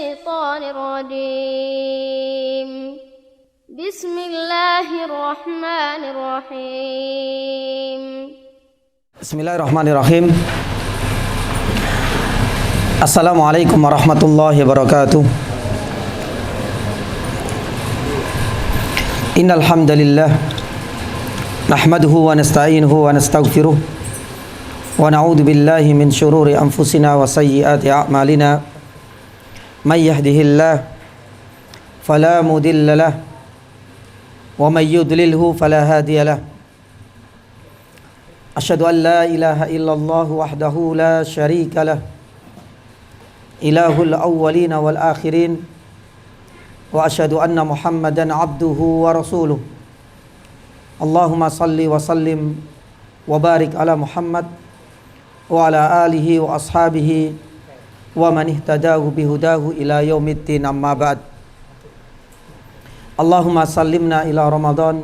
الشيطان الرجيم بسم الله الرحمن الرحيم بسم الله الرحمن الرحيم السلام عليكم ورحمة الله وبركاته إن الحمد لله نحمده ونستعينه ونستغفره ونعوذ بالله من شرور أنفسنا وسيئات أعمالنا من يهده الله فلا مضل له ومن يضلله فلا هادي له أشهد أن لا إله إلا الله وحده لا شريك له إله الأولين والآخرين وأشهد أن محمدا عبده ورسوله اللهم صل وسلم وبارك على محمد وعلى آله وأصحابه ومن اهتداه بهداه إلى يوم الدين أما بعد اللهم سلمنا إلى رمضان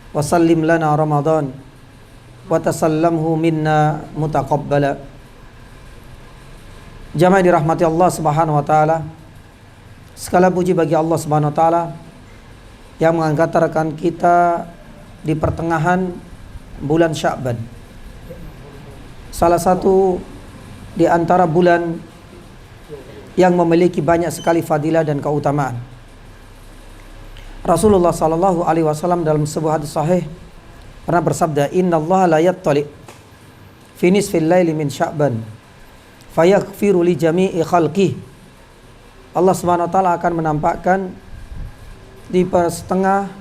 وسلم لنا رمضان وتسلمه منا متقبلا. Jamaah dirahmati Allah Subhanahu wa taala. Segala puji bagi Allah Subhanahu wa taala yang mengangkatkan kita di pertengahan bulan Sya'ban. Salah satu di antara bulan yang memiliki banyak sekali fadilah dan keutamaan. Rasulullah sallallahu alaihi wasallam dalam sebuah hadis sahih pernah bersabda, "Innallaha la yattali fi nisfil laili min Sya'ban fayaghfiru li jami'i khalqih." Allah Subhanahu wa taala akan menampakkan di setengah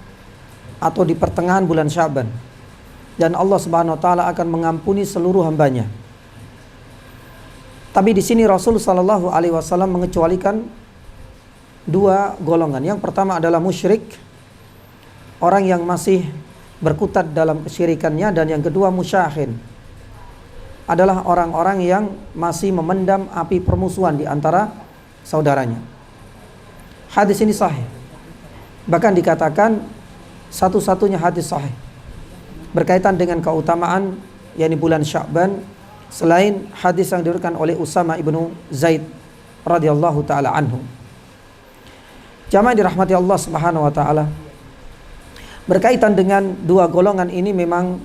atau di pertengahan bulan Sya'ban, dan Allah Subhanahu wa taala akan mengampuni seluruh hambanya. Tapi di sini Rasul sallallahu alaihi wasallam mengecualikan dua golongan. Yang pertama adalah musyrik, orang yang masih berkutat dalam kesyirikannya, dan yang kedua musyahin, adalah orang-orang yang masih memendam api permusuhan di antara saudaranya. Hadis ini sahih, bahkan dikatakan satu-satunya hadis sahih berkaitan dengan keutamaan yakni bulan Sya'ban selain hadis yang diriwayatkan oleh Usama ibnu Zaid radhiyallahu taala anhu. Jamaah dirahmati Allah Subhanahu wa taala, berkaitan dengan dua golongan ini memang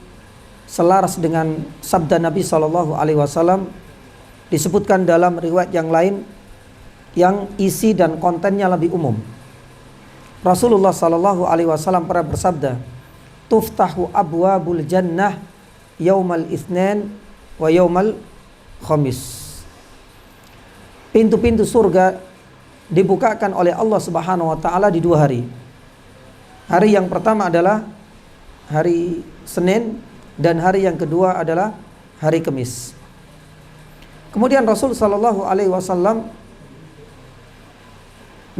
selaras dengan sabda Nabi sallallahu alaihi wasallam, disebutkan dalam riwayat yang lain yang isi dan kontennya lebih umum. Rasulullah sallallahu alaihi wasallam pernah bersabda, "Tuftahu abwabul jannah yaumal itsnain wa yaumal khamis." Pintu-pintu surga dibukakan oleh Allah Subhanahu wa taala di dua hari. Hari yang pertama adalah hari Senin, dan hari yang kedua adalah hari Kamis. Kemudian Rasul sallallahu alaihi wasallam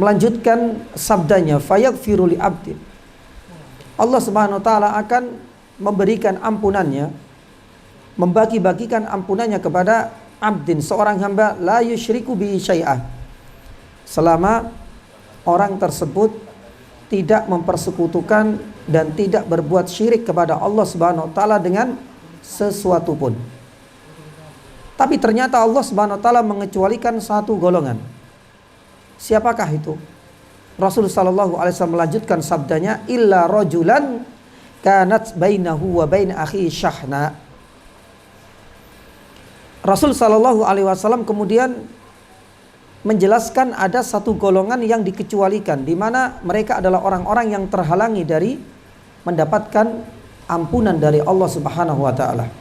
melanjutkan sabdanya, "Fayaghfiru li abdin." Allah Subhanahu wa taala akan memberikan ampunannya, membagi-bagikan ampunannya kepada abdin, seorang hamba, la yusyriku bi syai'ah, selama orang tersebut tidak mempersekutukan dan tidak berbuat syirik kepada Allah Subhanahu wa taala dengan sesuatu pun. Tapi ternyata Allah Subhanahu wa taala mengecualikan satu golongan. Siapakah itu? Rasulullah sallallahu alaihi wasallam melanjutkan sabdanya, "Illa rajulan kanat bainahu wa bain akhi syahna." Rasul sallallahu alaihi wasallam kemudian menjelaskan ada satu golongan yang dikecualikan, di mana mereka adalah orang-orang yang terhalangi dari mendapatkan ampunan dari Allah Subhanahu wa taala,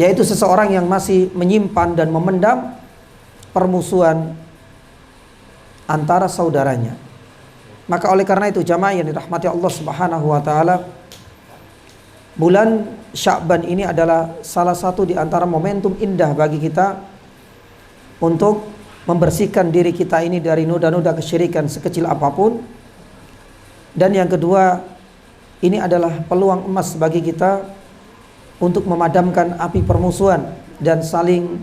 yaitu seseorang yang masih menyimpan dan memendam permusuhan antara saudaranya. Maka oleh karena itu jamaah yang dirahmati Allah Subhanahu wa taala, bulan Sya'ban ini adalah salah satu di antara momentum indah bagi kita untuk membersihkan diri kita ini dari noda-noda kesyirikan sekecil apapun. Dan yang kedua, ini adalah peluang emas bagi kita untuk memadamkan api permusuhan dan saling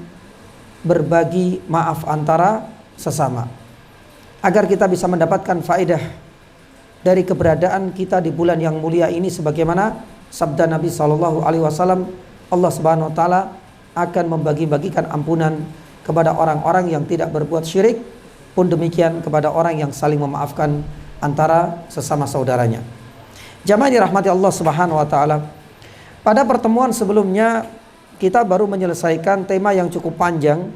berbagi maaf antara sesama, agar kita bisa mendapatkan faedah dari keberadaan kita di bulan yang mulia ini, sebagaimana sabda Nabi sallallahu alaihi wasallam, Allah Subhanahu wa taala akan membagi-bagikan ampunan kepada orang-orang yang tidak berbuat syirik, pun demikian kepada orang yang saling memaafkan antara sesama saudaranya. Jamaah dirahmati Allah Subhanahu wa taala. Pada pertemuan sebelumnya kita baru menyelesaikan tema yang cukup panjang,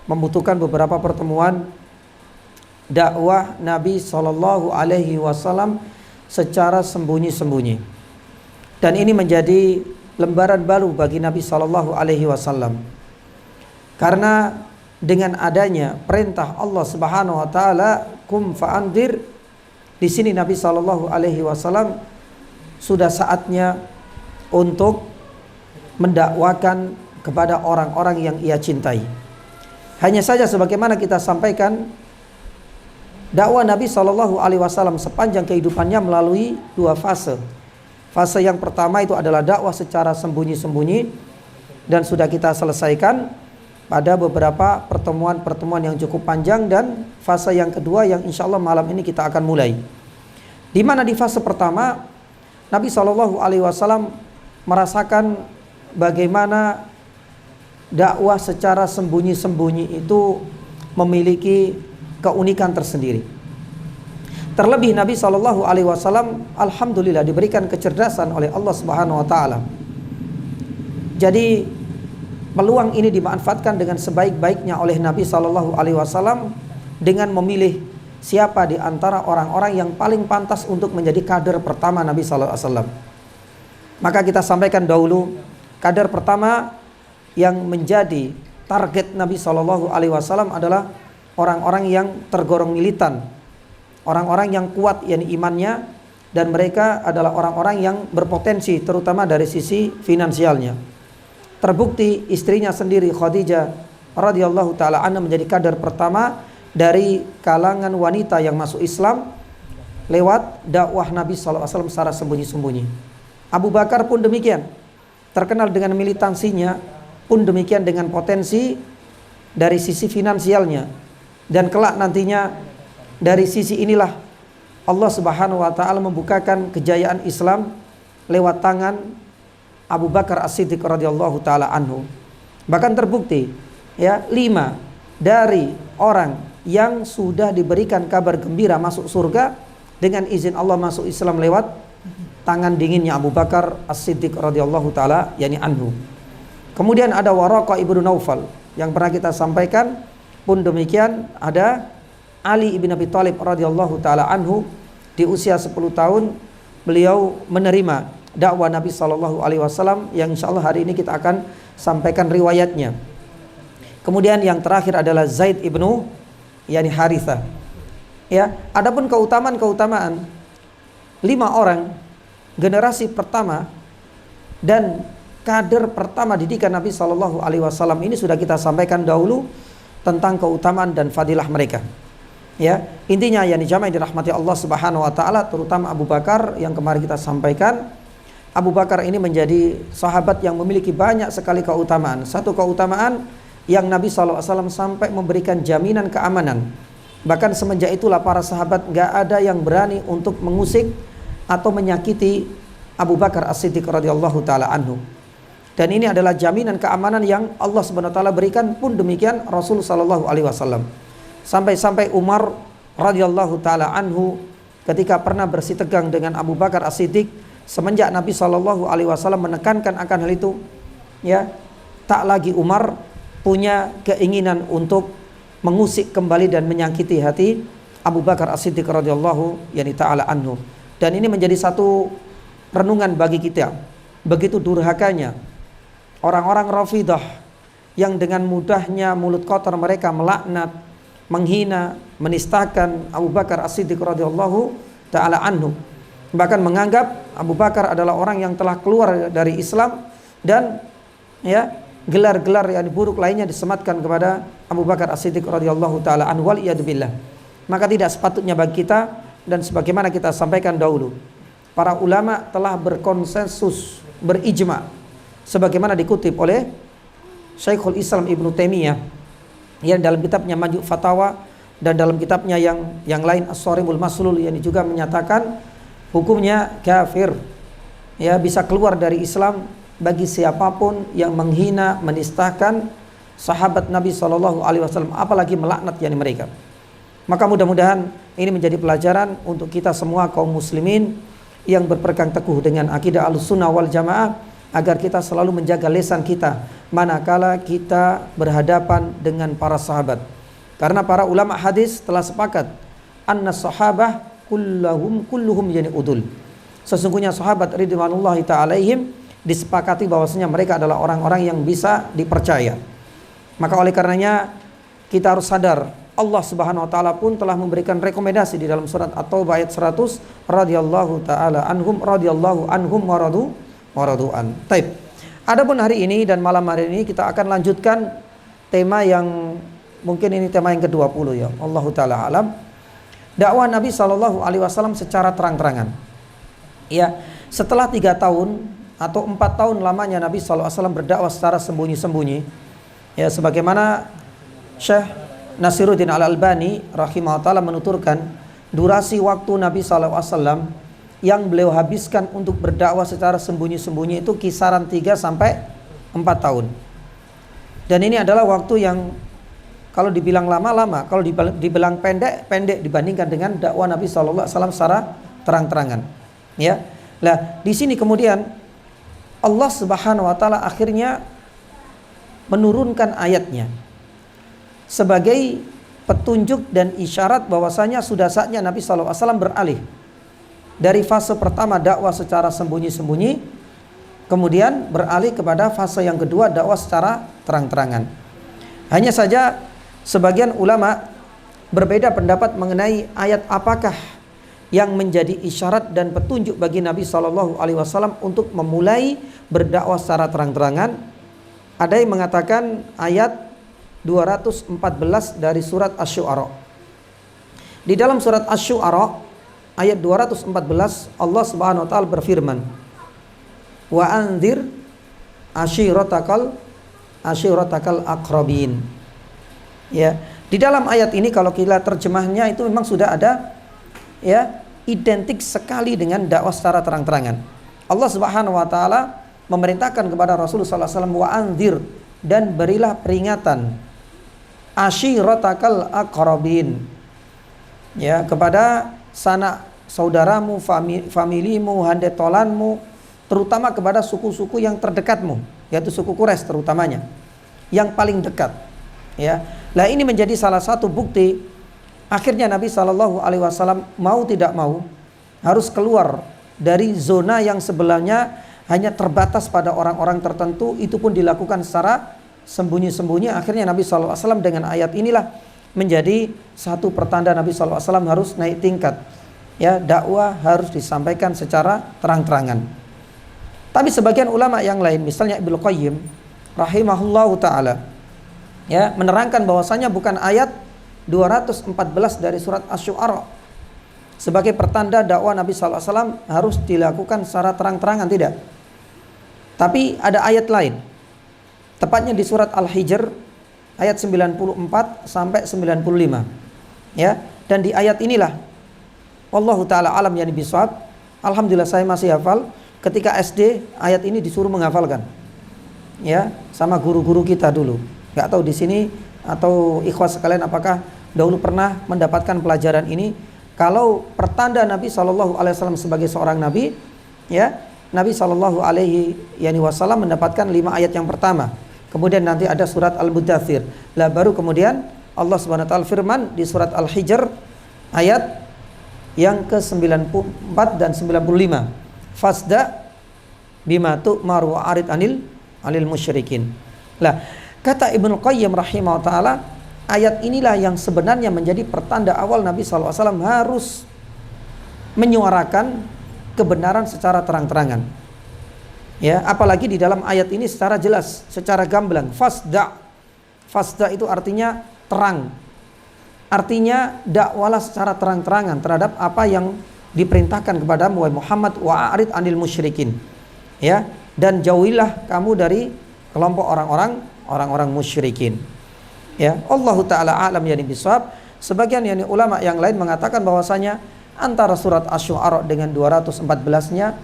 membutuhkan beberapa pertemuan, dakwah Nabi Shallallahu Alaihi Wasallam secara sembunyi-sembunyi. Dan ini menjadi lembaran baru bagi Nabi Shallallahu Alaihi Wasallam, karena dengan adanya perintah Allah Subhanahu Wa Taala, kum fa'andir, di sini Nabi Shallallahu Alaihi Wasallam sudah saatnya untuk mendakwakan kepada orang-orang yang ia cintai. Hanya saja sebagaimana kita sampaikan, dakwah Nabi Shallallahu Alaihi Wasallam sepanjang kehidupannya melalui dua fase. Fase yang pertama itu adalah dakwah secara sembunyi-sembunyi, dan sudah kita selesaikan pada beberapa pertemuan-pertemuan yang cukup panjang. Dan fase yang kedua yang insya Allah malam ini kita akan mulai, di mana di fase pertama Nabi Shallallahu Alaihi Wasallam merasakan bagaimana dakwah secara sembunyi-sembunyi itu memiliki keunikan tersendiri. Terlebih Nabi Shallallahu Alaihi Wasallam alhamdulillah diberikan kecerdasan oleh Allah Subhanahu Wa Taala. Jadi peluang ini dimanfaatkan dengan sebaik-baiknya oleh Nabi Shallallahu Alaihi Wasallam dengan memilih siapa di antara orang-orang yang paling pantas untuk menjadi kader pertama Nabi Shallallahu Alaihi Wasallam. Maka kita sampaikan dahulu, kader pertama yang menjadi target Nabi Shallallahu Alaihi Wasallam adalah orang-orang yang tergolong militan, orang-orang yang kuat yakni imannya, dan mereka adalah orang-orang yang berpotensi terutama dari sisi finansialnya. Terbukti istrinya sendiri Khadijah radhiyallahu taala anha menjadi kader pertama dari kalangan wanita yang masuk Islam lewat dakwah Nabi sallallahu alaihi wasallam secara sembunyi-sembunyi. Abu Bakar pun demikian, terkenal dengan militansinya, pun demikian dengan potensi dari sisi finansialnya. Dan kelak nantinya dari sisi inilah Allah Subhanahu wa taala membukakan kejayaan Islam lewat tangan Abu Bakar As-Siddiq radhiyallahu taala anhu. Bahkan terbukti ya, 5 dari orang yang sudah diberikan kabar gembira masuk surga dengan izin Allah masuk Islam lewat tangan dinginnya Abu Bakar As-Siddiq radhiyallahu taala yani anhu. Kemudian ada Waraqah ibnu Naufal yang pernah kita sampaikan, pun demikian ada Ali ibn Abi Thalib radhiyallahu taala anhu. Di usia 10 tahun beliau menerima dakwah Nabi Shallallahu Alaihi Wasallam yang insya Allah hari ini kita akan sampaikan riwayatnya. Kemudian yang terakhir adalah Zaid ibnu yani Harithah. Ya, adapun keutamaan 5 orang generasi pertama dan kader pertama didikan Nabi Shallallahu Alaihi Wasallam ini sudah kita sampaikan dahulu tentang keutamaan dan fadilah mereka. Ya, intinya yang dijamaah dirahmati Allah Subhanahu Wa Taala, terutama Abu Bakar yang kemarin kita sampaikan. Abu Bakar ini menjadi sahabat yang memiliki banyak sekali keutamaan. Satu keutamaan yang Nabi SAW sampai memberikan jaminan keamanan. Bahkan semenjak itulah para sahabat gak ada yang berani untuk mengusik atau menyakiti Abu Bakar As-Siddiq radhiyallahu taala anhu. Dan ini adalah jaminan keamanan yang Allah Subhanahu wa taala berikan, pun demikian Rasul sallallahu alaihi wasallam. Sampai-sampai Umar radhiyallahu taala anhu ketika pernah bersitegang dengan Abu Bakar As-Siddiq, semenjak Nabi Shallallahu Alaihi Wasallam menekankan akan hal itu, ya, tak lagi Umar punya keinginan untuk mengusik kembali dan menyakiti hati Abu Bakar As-Siddiq radhiyallahu yani taala anhu. Dan ini menjadi satu renungan bagi kita, begitu durhakanya orang-orang Rafidah yang dengan mudahnya mulut kotor mereka melaknat, menghina, menistakan Abu Bakar As-Siddiq radhiyallahu taala anhu. Bahkan menganggap Abu Bakar adalah orang yang telah keluar dari Islam, dan ya, gelar-gelar yang buruk lainnya disematkan kepada Abu Bakar As-Siddiq radhiyallahu taala anhu wal iyad billah. Maka tidak sepatutnya bagi kita, dan sebagaimana kita sampaikan dahulu, para ulama telah berkonsensus, berijma, sebagaimana dikutip oleh Syekhul Islam Ibnu Taimiyah yang dalam kitabnya Majmu' Fatawa, dan dalam kitabnya yang lain As-Sarimul Maslul, yang juga menyatakan hukumnya kafir, ya, bisa keluar dari Islam bagi siapapun yang menghina, menistakan sahabat Nabi SAW, apalagi melaknat mereka. Maka mudah-mudahan ini menjadi pelajaran untuk kita semua kaum muslimin yang berpegang teguh dengan akidah Ahlussunnah wal Jamaah, agar kita selalu menjaga lisan kita manakala kita berhadapan dengan para sahabat. Karena para ulama hadis telah sepakat anna sahabah kulluhum udul. Sesungguhnya sahabat ridwanullahi ta'ala alaihim disepakati bahwasanya mereka adalah orang-orang yang bisa dipercaya. Maka oleh karenanya kita harus sadar, Allah Subhanahu wa taala pun telah memberikan rekomendasi di dalam surat At-Taubah ayat 100, radhiyallahu taala anhum wa radu an. Taib. Adapun hari ini dan malam hari ini kita akan lanjutkan tema yang mungkin ini tema yang ke-20 ya. Allahu taala alam. Dakwah Nabi SAW secara terang-terangan. Ya, setelah 3 tahun atau 4 tahun lamanya Nabi SAW berdakwah secara sembunyi-sembunyi. Ya, sebagaimana Syekh Nasiruddin Al-Albani rahimahullah ta'ala menuturkan, durasi waktu Nabi SAW yang beliau habiskan untuk berdakwah secara sembunyi-sembunyi itu kisaran 3 sampai 4 tahun. Dan ini adalah waktu yang kalau dibilang lama-lama, kalau dibilang pendek dibandingkan dengan dakwah Nabi SAW secara terang-terangan. Ya, nah di sini kemudian Allah Subhanahu wa taala akhirnya menurunkan ayatnya sebagai petunjuk dan isyarat bahwasanya sudah saatnya Nabi SAW beralih dari fase pertama dakwah secara sembunyi-sembunyi, kemudian beralih kepada fase yang kedua dakwah secara terang-terangan. Hanya saja sebagian ulama berbeda pendapat mengenai ayat apakah yang menjadi isyarat dan petunjuk bagi Nabi SAW untuk memulai berdakwah secara terang-terangan. Ada yang mengatakan ayat 214 dari surat Asy-Syu'ara. Di dalam surat Asy-Syu'ara ayat 214 Allah Subhanahu wa taala berfirman, "Wa anzir ashiratakal aqrabin." Ya, di dalam ayat ini kalau kita terjemahnya itu memang sudah ada ya, identik sekali dengan dakwah secara terang-terangan. Allah Subhanahu wa taala memerintahkan kepada Rasulullah sallallahu alaihi wasallam, "Wa anzir," dan berilah peringatan, ashiratakal aqrabin, ya, kepada sanak saudaramu, familimu, handetolanmu, terutama kepada suku-suku yang terdekatmu, yaitu suku Quraisy terutamanya, yang paling dekat. Ya, nah ini menjadi salah satu bukti akhirnya Nabi SAW mau tidak mau harus keluar dari zona yang sebelumnya hanya terbatas pada orang-orang tertentu, itu pun dilakukan secara sembunyi-sembunyi. Akhirnya Nabi SAW dengan ayat inilah menjadi satu pertanda Nabi SAW harus naik tingkat. Ya, dakwah harus disampaikan secara terang-terangan. Tapi sebagian ulama yang lain, misalnya Ibnu Qayyim rahimahullahu taala, ya, menerangkan bahwasanya bukan ayat 214 dari surat Asy-Syu'ara sebagai pertanda dakwah Nabi SAW harus dilakukan secara terang-terangan, tidak. Tapi ada ayat lain, tepatnya di surat Al-Hijr ayat 94 sampai 95. Ya, dan di ayat inilah wallahu taala alam yani bisawab. Alhamdulillah saya masih hafal ketika SD ayat ini disuruh menghafalkan. Ya, sama guru-guru kita dulu. Enggak tahu di sini atau ikhwas sekalian apakah dahulu pernah mendapatkan pelajaran ini. Kalau pertanda Nabi SAW sebagai seorang nabi, ya, Nabi SAW mendapatkan 5 ayat yang pertama. Kemudian nanti ada surat Al-Mudaththir. Lah baru kemudian Allah Subhanahu wa taala firman di surat Al-Hijr ayat yang ke-94 dan 95. Fasda bima tu'mar wa arid anil musyrikin. Lah, kata Ibnu Qayyim rahimahullah taala, ayat inilah yang sebenarnya menjadi pertanda awal Nabi SAW harus menyuarakan kebenaran secara terang-terangan. Ya, apalagi di dalam ayat ini secara jelas, secara gamblang, fasda. Fasda itu artinya terang. Artinya dakwalah secara terang-terangan terhadap apa yang diperintahkan kepada Muhammad, wa arid anil musyrikin. Ya, dan jauhilah kamu dari kelompok orang-orang musyrikin. Ya, Allah taala alam yani bisawab. Sebagian yani ulama yang lain mengatakan bahwasanya antara surat Asy-Syu'ara dengan 214-nya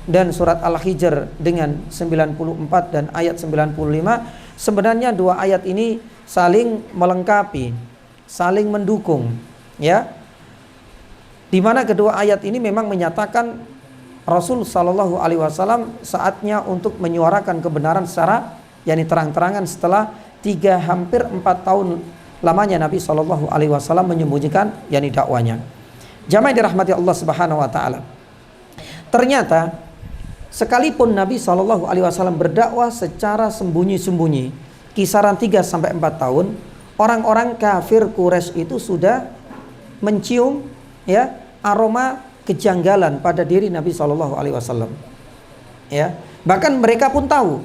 dan surat Al-Hijr dengan 94 dan ayat 95 sebenarnya dua ayat ini saling melengkapi, saling mendukung, ya. Di mana kedua ayat ini memang menyatakan Rasul Shallallahu Alaihi Wasallam saatnya untuk menyuarakan kebenaran secara terang-terangan setelah hampir 4 tahun lamanya Nabi Shallallahu Alaihi Wasallam menyembunyikan dakwanya. Jamaah yang dirahmati Allah Subhanahu Wa Taala. Ternyata sekalipun Nabi Shallallahu Alaihi Wasallam berdakwah secara sembunyi-sembunyi, kisaran 3 sampai 4 tahun, orang-orang kafir Quraisy itu sudah mencium aroma kejanggalan pada diri Nabi Shallallahu Alaihi Wasallam. Bahkan mereka pun tahu,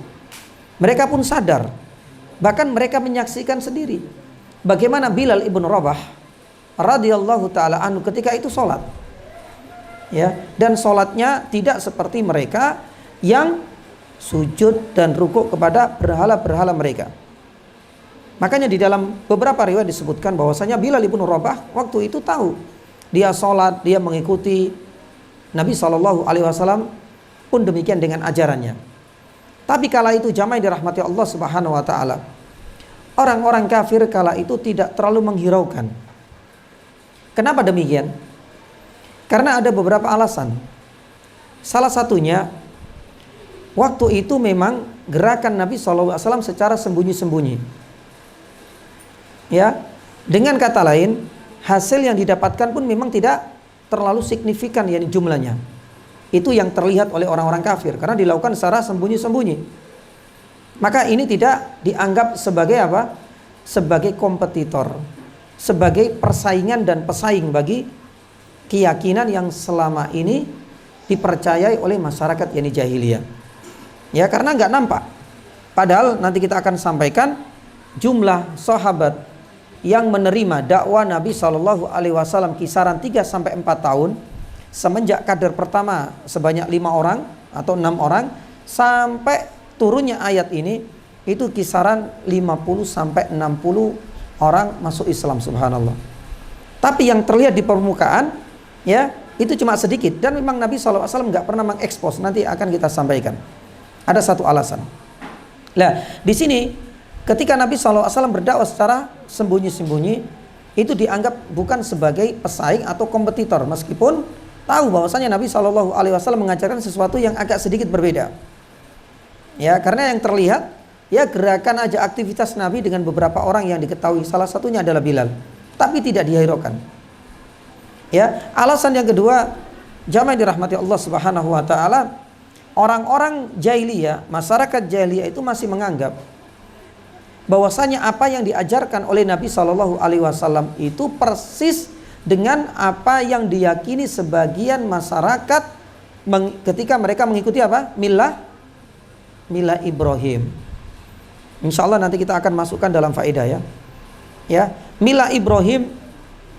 mereka pun sadar, bahkan mereka menyaksikan sendiri bagaimana Bilal ibn Rabah radhiyallahu taala anhu ketika itu sholat, dan sholatnya tidak seperti mereka yang sujud dan rukuk kepada berhala-berhala mereka. Makanya di dalam beberapa riwayat disebutkan bahwasanya Bilal ibn Rabah waktu itu tahu, dia sholat, dia mengikuti Nabi Shallallahu Alaihi Wasallam pun demikian dengan ajarannya. Tapi kala itu jamaah yang dirahmati Allah Subhanahu Wa Taala, orang-orang kafir kala itu tidak terlalu menghiraukan. Kenapa demikian? Karena ada beberapa alasan. Salah satunya, waktu itu memang gerakan Nabi Shallallahu Alaihi Wasallam secara sembunyi-sembunyi. Dengan kata lain, hasil yang didapatkan pun memang tidak terlalu signifikan jumlahnya. Itu yang terlihat oleh orang-orang kafir karena dilakukan secara sembunyi-sembunyi. Maka ini tidak dianggap sebagai apa? Sebagai kompetitor, sebagai persaingan dan pesaing bagi keyakinan yang selama ini dipercayai oleh masyarakat jahiliyah. Karena nggak nampak. Padahal nanti kita akan sampaikan jumlah sahabat yang menerima dakwah Nabi Shallallahu Alaihi Wasallam kisaran 3 sampai 4 tahun semenjak kader pertama sebanyak 5 orang atau 6 orang sampai turunnya ayat ini, itu kisaran 50 sampai 60 orang masuk Islam, subhanallah. Tapi yang terlihat di permukaan itu cuma sedikit, dan memang Nabi SAW nggak pernah mengekspos. Nanti akan kita sampaikan. Ada satu alasan. Di sini ketika Nabi SAW berdakwah secara sembunyi-sembunyi, itu dianggap bukan sebagai pesaing atau kompetitor, meskipun tahu bahwasanya Nabi SAW mengajarkan sesuatu yang agak sedikit berbeda. Karena yang terlihat gerakan aja aktivitas Nabi dengan beberapa orang yang diketahui, salah satunya adalah Bilal, tapi tidak dihiraukan. Alasan yang kedua, jamaah yang dirahmati Allah Subhanahu Wa Taala, orang-orang jahiliyah, masyarakat jahiliyah itu masih menganggap bahwasanya apa yang diajarkan oleh Nabi Shallallahu Alaihi Wasallam itu persis dengan apa yang diyakini sebagian masyarakat ketika mereka mengikuti apa? Milah Ibrahim. Insya Allah nanti kita akan masukkan dalam faedah Milah Ibrahim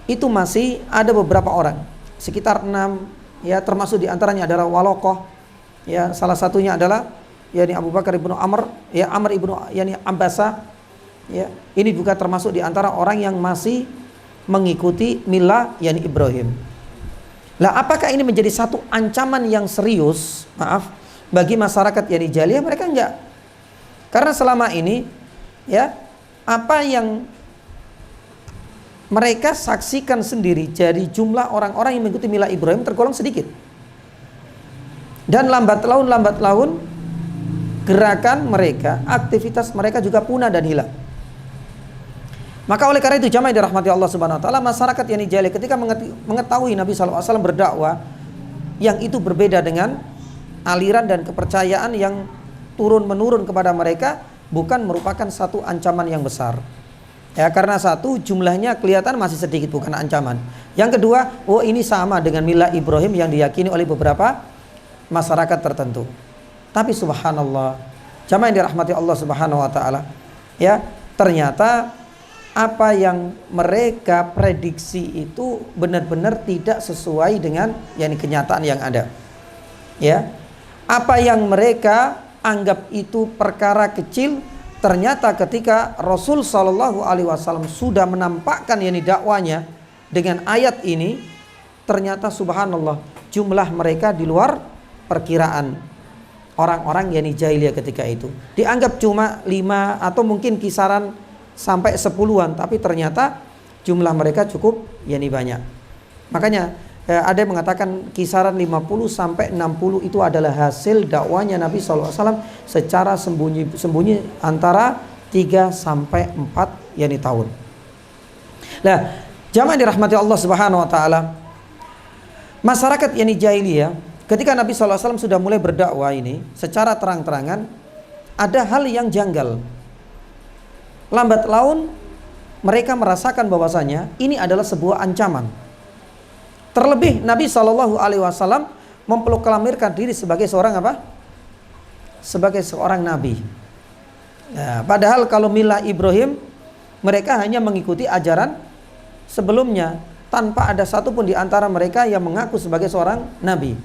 itu masih ada beberapa orang, sekitar 6, termasuk diantaranya adalah Walokoh, salah satunya adalah Abu Bakar ibnu Amr, Amr ibnu Abbasa. Ini juga termasuk diantara orang yang masih mengikuti milah Ibrahim. Apakah ini menjadi satu ancaman yang serius bagi masyarakat jahiliyah? Mereka enggak. Karena selama ini apa yang mereka saksikan sendiri dari jumlah orang-orang yang mengikuti milah Ibrahim tergolong sedikit. Dan lambat laun gerakan mereka, aktivitas mereka juga punah dan hilang. Maka oleh karena itu jamaah yang dirahmati Allah Subhanahu Wa Taala, masyarakat jahiliyah ketika mengetahui Nabi SAW berdakwah yang itu berbeda dengan aliran dan kepercayaan yang turun-menurun kepada mereka, bukan merupakan satu ancaman yang besar. Karena satu, jumlahnya kelihatan masih sedikit, bukan ancaman. Yang kedua, ini sama dengan milah Ibrahim yang diyakini oleh beberapa masyarakat tertentu. Tapi subhanallah, jamaah yang dirahmati Allah Subhanahu Wa Taala, ternyata apa yang mereka prediksi itu benar-benar tidak sesuai dengan kenyataan yang ada. Apa yang mereka anggap itu perkara kecil, ternyata ketika Rasul Shallallahu Alaihi Wasallam sudah menampakkan dakwanya dengan ayat ini, ternyata subhanallah jumlah mereka di luar perkiraan. orang-orang yakni jahiliyah ketika itu. Dianggap cuma 5 atau mungkin kisaran sampai 10-an, tapi ternyata jumlah mereka cukup yakni banyak. Makanya ada yang mengatakan kisaran 50 sampai 60 itu adalah hasil dakwanya Nabi SAW secara sembunyi antara 3 sampai 4 yakni tahun. Nah, jamaah dirahmati Allah Subhanahu wa taala, masyarakat yakni jahiliyah ketika Nabi SAW sudah mulai berdakwah ini secara terang-terangan, ada hal yang janggal. Lambat laun mereka merasakan bahwasanya ini adalah sebuah ancaman. Terlebih Nabi SAW memproklamirkan diri sebagai seorang apa? Sebagai seorang nabi. Nah, padahal kalau milah Ibrahim, mereka hanya mengikuti ajaran sebelumnya tanpa ada satupun di antara mereka yang mengaku sebagai seorang nabi.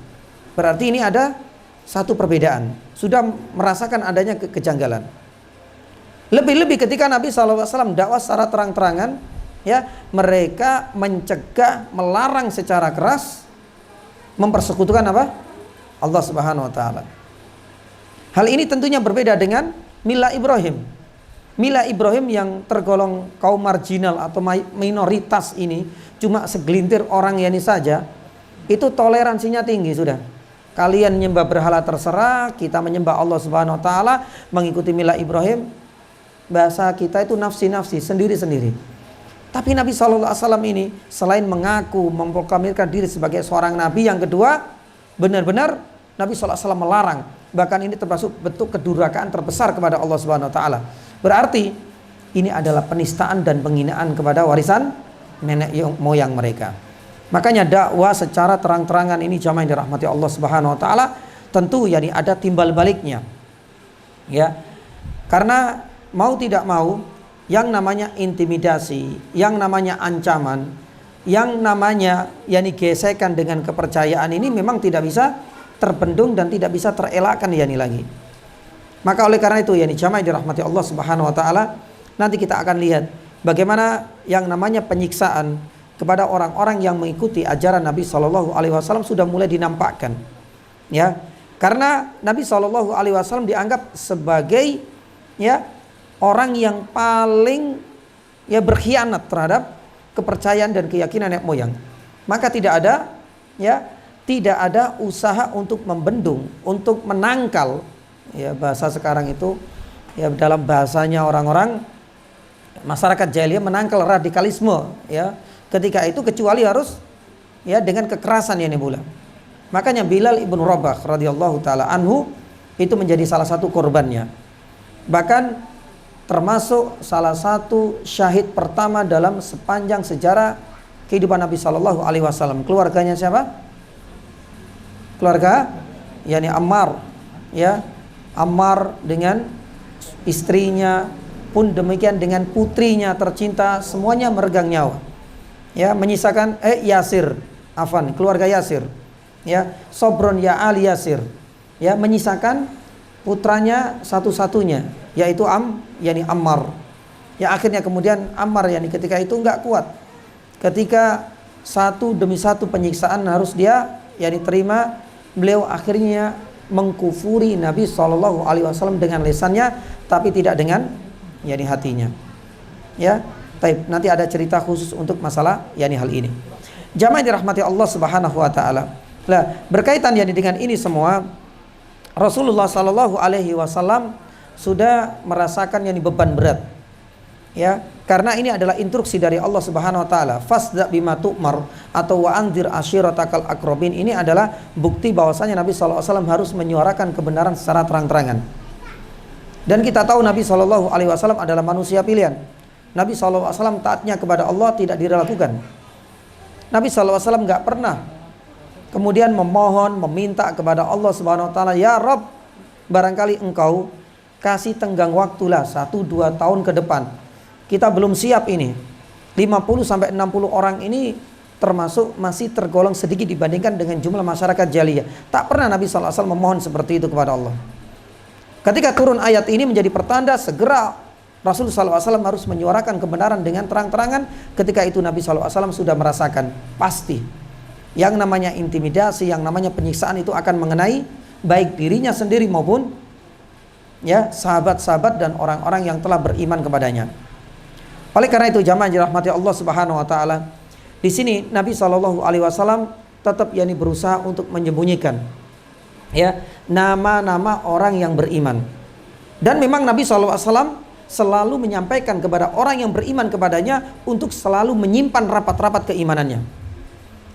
Berarti ini ada satu perbedaan. Sudah merasakan adanya kejanggalan. Lebih-lebih ketika Nabi SAW dakwah secara terang-terangan, ya, mereka mencegah, melarang secara keras, mempersekutukan apa? Allah Subhanahu wa taala. Hal ini tentunya berbeda dengan milah Ibrahim. Milah Ibrahim yang tergolong kaum marginal atau minoritas ini, cuma segelintir orang ini saja, itu toleransinya tinggi sudah. Kalian menyembah berhala terserah, kita menyembah Allah Subhanahu wa taala, mengikuti milah Ibrahim. Bahasa kita itu nafsi-nafsi, sendiri-sendiri. Tapi Nabi SAW ini selain mengaku memproklamirkan diri sebagai seorang nabi, yang kedua benar-benar Nabi SAW melarang. Bahkan ini termasuk bentuk kedurhakaan terbesar kepada Allah Subhanahu wa taala. Berarti ini adalah penistaan dan penghinaan kepada warisan nenek moyang mereka. Makanya dakwah secara terang-terangan ini jamaah yang dirahmati Allah Subhanahu wa taala, tentu yani ada timbal baliknya. Ya. Karena mau tidak mau, yang namanya intimidasi, yang namanya ancaman, yang namanya yani gesekan dengan kepercayaan ini memang tidak bisa terbendung dan tidak bisa terelakkan yani lagi. Maka oleh karena itu yani jamaah dirahmati Allah Subhanahu wa taala, nanti kita akan lihat bagaimana yang namanya penyiksaan kepada orang-orang yang mengikuti ajaran Nabi SAW sudah mulai dinampakkan. Ya, karena Nabi SAW dianggap sebagai ya orang yang paling ya berkhianat terhadap kepercayaan dan keyakinan nenek moyang. Maka tidak ada usaha untuk membendung, untuk menangkal, ya bahasa sekarang itu ya dalam bahasanya orang-orang masyarakat jahiliyah, menangkal radikalisme ya. Ketika itu kecuali harus ya dengan kekerasan yang dimulai. Makanya Bilal ibn Rabah radhiyallahu taala anhu itu menjadi salah satu korbannya. Bahkan termasuk salah satu syahid pertama dalam sepanjang sejarah kehidupan Nabi Shallallahu Alaihi Wasallam. Keluarganya siapa? Keluarga, yakni Ammar, ya, Ammar dengan istrinya, pun demikian dengan putrinya tercinta, semuanya meregang nyawa. Ya, menyisakan Yasir, keluarga Yasir, ya, Sobron ya Ali Yasir, ya, menyisakan putranya satu-satunya, yaitu yakni Ammar. Ya akhirnya kemudian Ammar yakni ketika itu enggak kuat. Ketika satu demi satu penyiksaan harus dia yakni terima, beliau akhirnya mengkufuri Nabi SAW dengan lisannya, tapi tidak dengan yakni hatinya. Ya, taib. Nanti ada cerita khusus untuk masalah yakni hal ini. Jamaah dirahmati Allah Subhanahu wa taala. Lah, berkaitan yakni dengan ini semua, Rasulullah Sallallahu Alaihi Wasallam sudah merasakan yang beban berat, ya, karena ini adalah instruksi dari Allah Subhanahu Wa Taala. Fasda bima tu'mar atau wa anzir ashiratakal akrobin, ini adalah bukti bahwasanya Nabi Sallallahu Alaihi Wasallam harus menyuarakan kebenaran secara terang-terangan. Dan kita tahu Nabi Sallallahu Alaihi Wasallam adalah manusia pilihan. Nabi Sallallahu Alaihi Wasallam taatnya kepada Allah tidak diragukan. Nabi Sallallahu Alaihi Wasallam nggak pernah kemudian memohon, meminta kepada Allah Subhanahu Wa Taala, ya Rabb, barangkali engkau kasih tenggang waktulah 1-2 tahun ke depan, kita belum siap ini. 50-60 orang ini termasuk masih tergolong sedikit dibandingkan dengan jumlah masyarakat jahiliyah. Tak pernah Nabi SAW memohon seperti itu kepada Allah. Ketika turun ayat ini menjadi pertanda, segera Rasulullah SAW harus menyuarakan kebenaran dengan terang-terangan. Ketika itu Nabi SAW sudah merasakan pasti yang namanya intimidasi, yang namanya penyiksaan itu akan mengenai baik dirinya sendiri maupun ya sahabat-sahabat dan orang-orang yang telah beriman kepadanya. Oleh karena itu jamaah dirahmati Allah Subhanahu wa taala, di sini Nabi SAW tetap berusaha untuk menyembunyikan ya nama-nama orang yang beriman. Dan memang Nabi SAW selalu menyampaikan kepada orang yang beriman kepadanya untuk selalu menyimpan rapat-rapat keimanannya.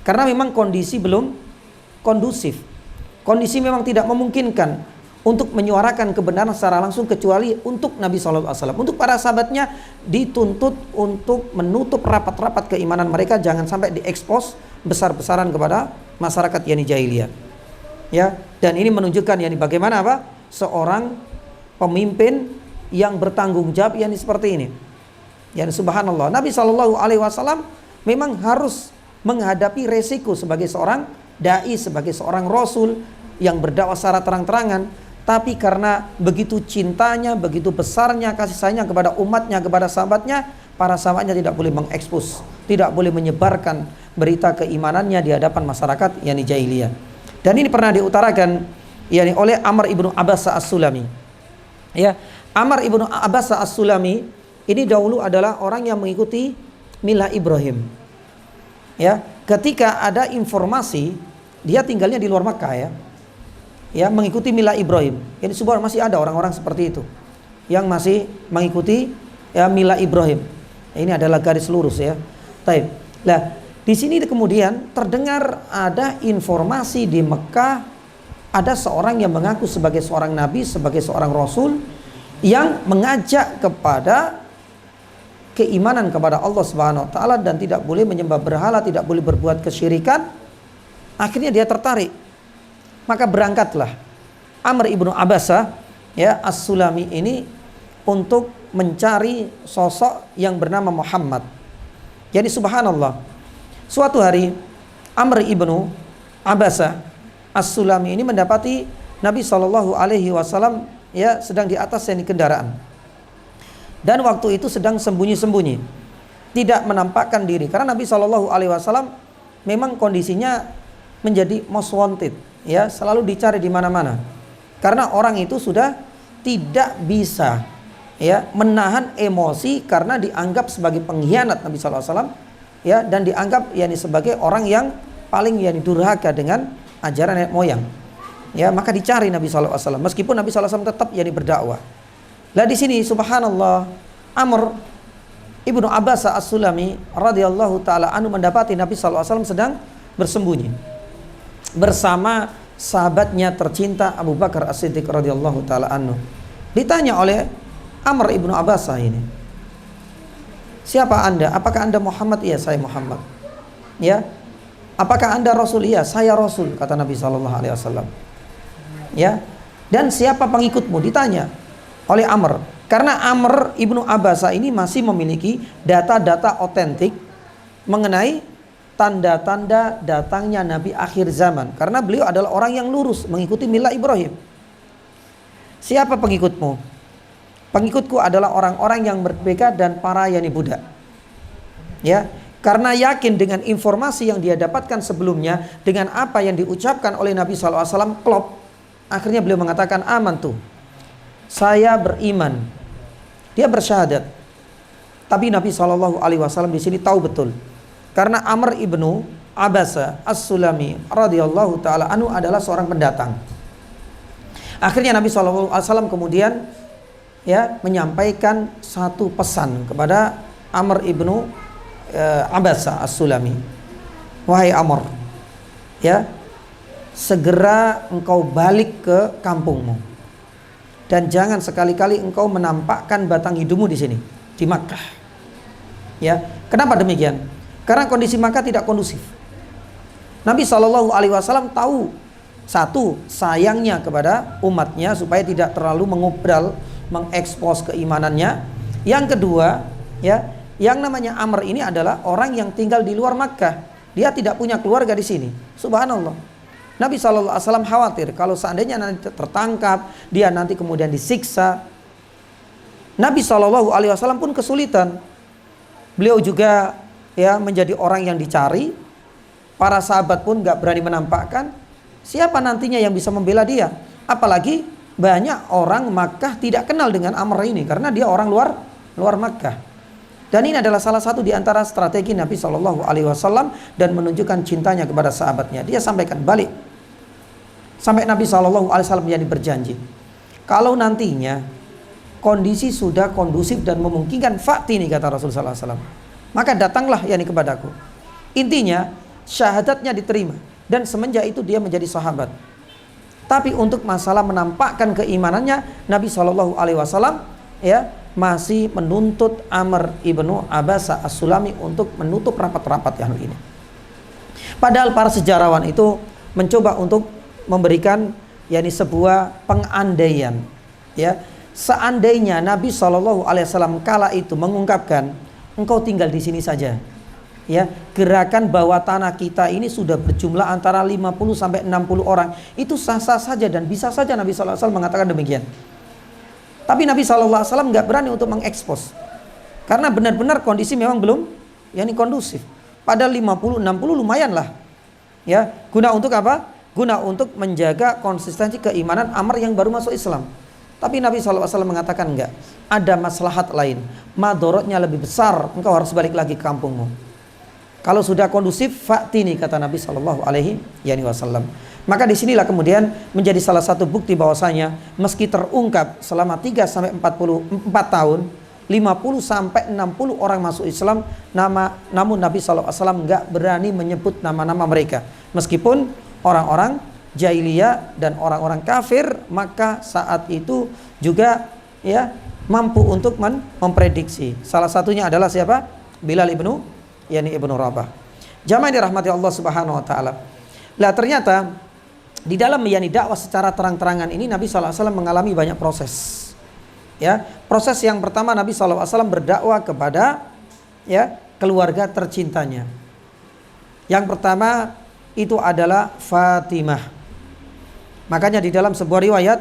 Karena memang kondisi belum kondusif. Kondisi memang tidak memungkinkan untuk menyuarakan kebenaran secara langsung kecuali untuk Nabi SAW. Untuk para sahabatnya dituntut untuk menutup rapat-rapat keimanan mereka, jangan sampai diekspos besar-besaran kepada masyarakat jahiliyah. Ya, dan ini menunjukkan bagaimana seorang pemimpin yang bertanggung jawab seperti ini. Subhanallah, Nabi SAW memang harus menghadapi resiko sebagai seorang dai, sebagai seorang rasul yang berdakwah secara terang-terangan. Tapi karena begitu cintanya, begitu besarnya kasih sayangnya kepada umatnya, kepada sahabatnya, para sahabatnya tidak boleh mengekspos, tidak boleh menyebarkan berita keimanannya di hadapan masyarakat jahiliyah. Dan ini pernah diutarakan oleh Amr ibnu Abbasa As-Sulami. Ya, Amr ibnu Abbasa As-Sulami ini dahulu adalah orang yang mengikuti milah Ibrahim. Ya, ketika ada informasi dia tinggalnya di luar Makkah ya mengikuti milah Ibrahim. Ini subhanallah masih ada orang-orang seperti itu yang masih mengikuti milah Ibrahim. Ini adalah garis lurus ya. Taib. Nah, di sini kemudian terdengar ada informasi di Mekah ada seorang yang mengaku sebagai seorang nabi, sebagai seorang rasul yang mengajak kepada keimanan kepada Allah Subhanahu wa taala dan tidak boleh menyembah berhala, tidak boleh berbuat kesyirikan. Akhirnya dia tertarik. Maka berangkatlah Amr ibnu Abbasa As-Sulami ini untuk mencari sosok yang bernama Muhammad. Jadi subhanallah, suatu hari Amr ibnu Abbasa As-Sulami ini mendapati Nabi SAW sedang di atas kendaraan. Dan waktu itu sedang sembunyi-sembunyi, tidak menampakkan diri karena Nabi SAW memang kondisinya menjadi most wanted, selalu dicari di mana-mana. Karena orang itu sudah tidak bisa menahan emosi karena dianggap sebagai pengkhianat Nabi SAW, dan dianggap sebagai orang yang paling durhaka dengan ajaran nenek moyang. Maka dicari Nabi SAW, meskipun Nabi SAW tetap berdakwah. Lah di sini subhanallah, Amr ibnu Abbasa As-Sulami radhiyallahu taala anhu mendapati Nabi SAW sedang bersembunyi bersama sahabatnya tercinta Abu Bakar As-Siddiq radhiyallahu taala anhu. Ditanya oleh Amr ibnu Abbasa ini, siapa Anda? Apakah Anda Muhammad? Iya, saya Muhammad. Apakah Anda Rasul? Iya, saya Rasul, kata Nabi SAW. Dan siapa pengikutmu? Ditanya oleh Amr. Karena Amr ibnu Abbasa ini masih memiliki data-data otentik mengenai tanda-tanda datangnya Nabi akhir zaman. Karena beliau adalah orang yang lurus mengikuti milah Ibrahim. Siapa pengikutmu? Pengikutku adalah orang-orang yang merdeka dan para budak. Karena yakin dengan informasi yang dia dapatkan sebelumnya, dengan apa yang diucapkan oleh Nabi SAW klop. Akhirnya beliau mengatakan amantu, saya beriman. Dia bersyahadat. Tapi Nabi SAW di sini tahu betul, karena Amr ibnu Abbasa As-Sulami radhiyallahu taala anhu adalah seorang pendatang. Akhirnya Nabi SAW kemudian menyampaikan satu pesan kepada Amr ibnu Abbasa As-Sulami. Wahai Amr, segera engkau balik ke kampungmu dan jangan sekali-kali engkau menampakkan batang hidungmu di sini, di Makkah. Kenapa demikian? Karena kondisi Makkah tidak kondusif. Nabi SAW tahu, satu, sayangnya kepada umatnya supaya tidak terlalu mengobral, mengekspos keimanannya. Yang kedua, yang namanya Amr ini adalah orang yang tinggal di luar Makkah. Dia tidak punya keluarga di sini. Subhanallah. Nabi SAW khawatir kalau seandainya nanti tertangkap, dia nanti kemudian disiksa. Nabi SAW pun kesulitan. Beliau juga menjadi orang yang dicari. Para sahabat pun gak berani menampakkan. Siapa nantinya yang bisa membela dia? Apalagi banyak orang Makkah tidak kenal dengan Amr ini karena dia orang luar Makkah. Dan ini adalah salah satu di antara strategi Nabi Shallallahu Alaihi Wasallam dan menunjukkan cintanya kepada sahabatnya. Dia sampaikan balik. Sampai Nabi Shallallahu Alaihi Wasallam yang berjanji, kalau nantinya kondisi sudah kondusif dan memungkinkan, fa'tini, kata Rasulullah SAW, maka datanglah yani kepadaku. Intinya syahadatnya diterima dan semenjak itu dia menjadi sahabat. Tapi untuk masalah menampakkan keimanannya, Nabi Shallallahu Alaihi Wasallam ya masih menuntut Amr ibnu Abasa as-Sulami untuk menutup rapat-rapat yang ini. Padahal para sejarawan itu mencoba untuk memberikan yakni sebuah pengandaian, ya, seandainya Nabi Shallallahu Alaihi Wasallam kala itu mengungkapkan, engkau tinggal di sini saja, ya, gerakan bawah tanah kita ini sudah berjumlah antara 50 sampai 60 orang, itu sah-sah saja dan bisa saja Nabi Shallallahu Alaihi Wasallam mengatakan demikian. Tapi Nabi Shallallahu Alaihi Wasallam nggak berani untuk mengekspos karena benar-benar kondisi memang belum yakni kondusif. Padahal 50-60 lumayan lah, ya, guna untuk apa? Guna untuk menjaga konsistensi keimanan Amr yang baru masuk Islam. Tapi Nabi Shallallahu Alaihi Wasallam mengatakan enggak, ada maslahat lain, madorotnya lebih besar, engkau harus balik lagi ke kampungmu. Kalau sudah kondusif, fa'tini, kata Nabi Shallallahu Alaihi Wasallam. Maka disinilah kemudian menjadi salah satu bukti bahwasanya meski terungkap selama 3 sampai 44 tahun, 50 sampai 60 orang masuk Islam, namun Nabi Shallallahu Alaihi Wasallam enggak berani menyebut nama-nama mereka. Meskipun orang-orang jahiliyah dan orang-orang kafir maka saat itu juga ya mampu untuk memprediksi. Salah satunya adalah siapa? Bilal ibnu Rabah. Jamaah yang dirahmati Allah Subhanahu wa taala. Lah ternyata di dalam dakwah secara terang-terangan ini Nabi sallallahu alaihi wasallam mengalami banyak proses. Ya, proses yang pertama Nabi sallallahu alaihi wasallam berdakwah kepada ya keluarga tercintanya. Yang pertama itu adalah Fatimah. Makanya di dalam sebuah riwayat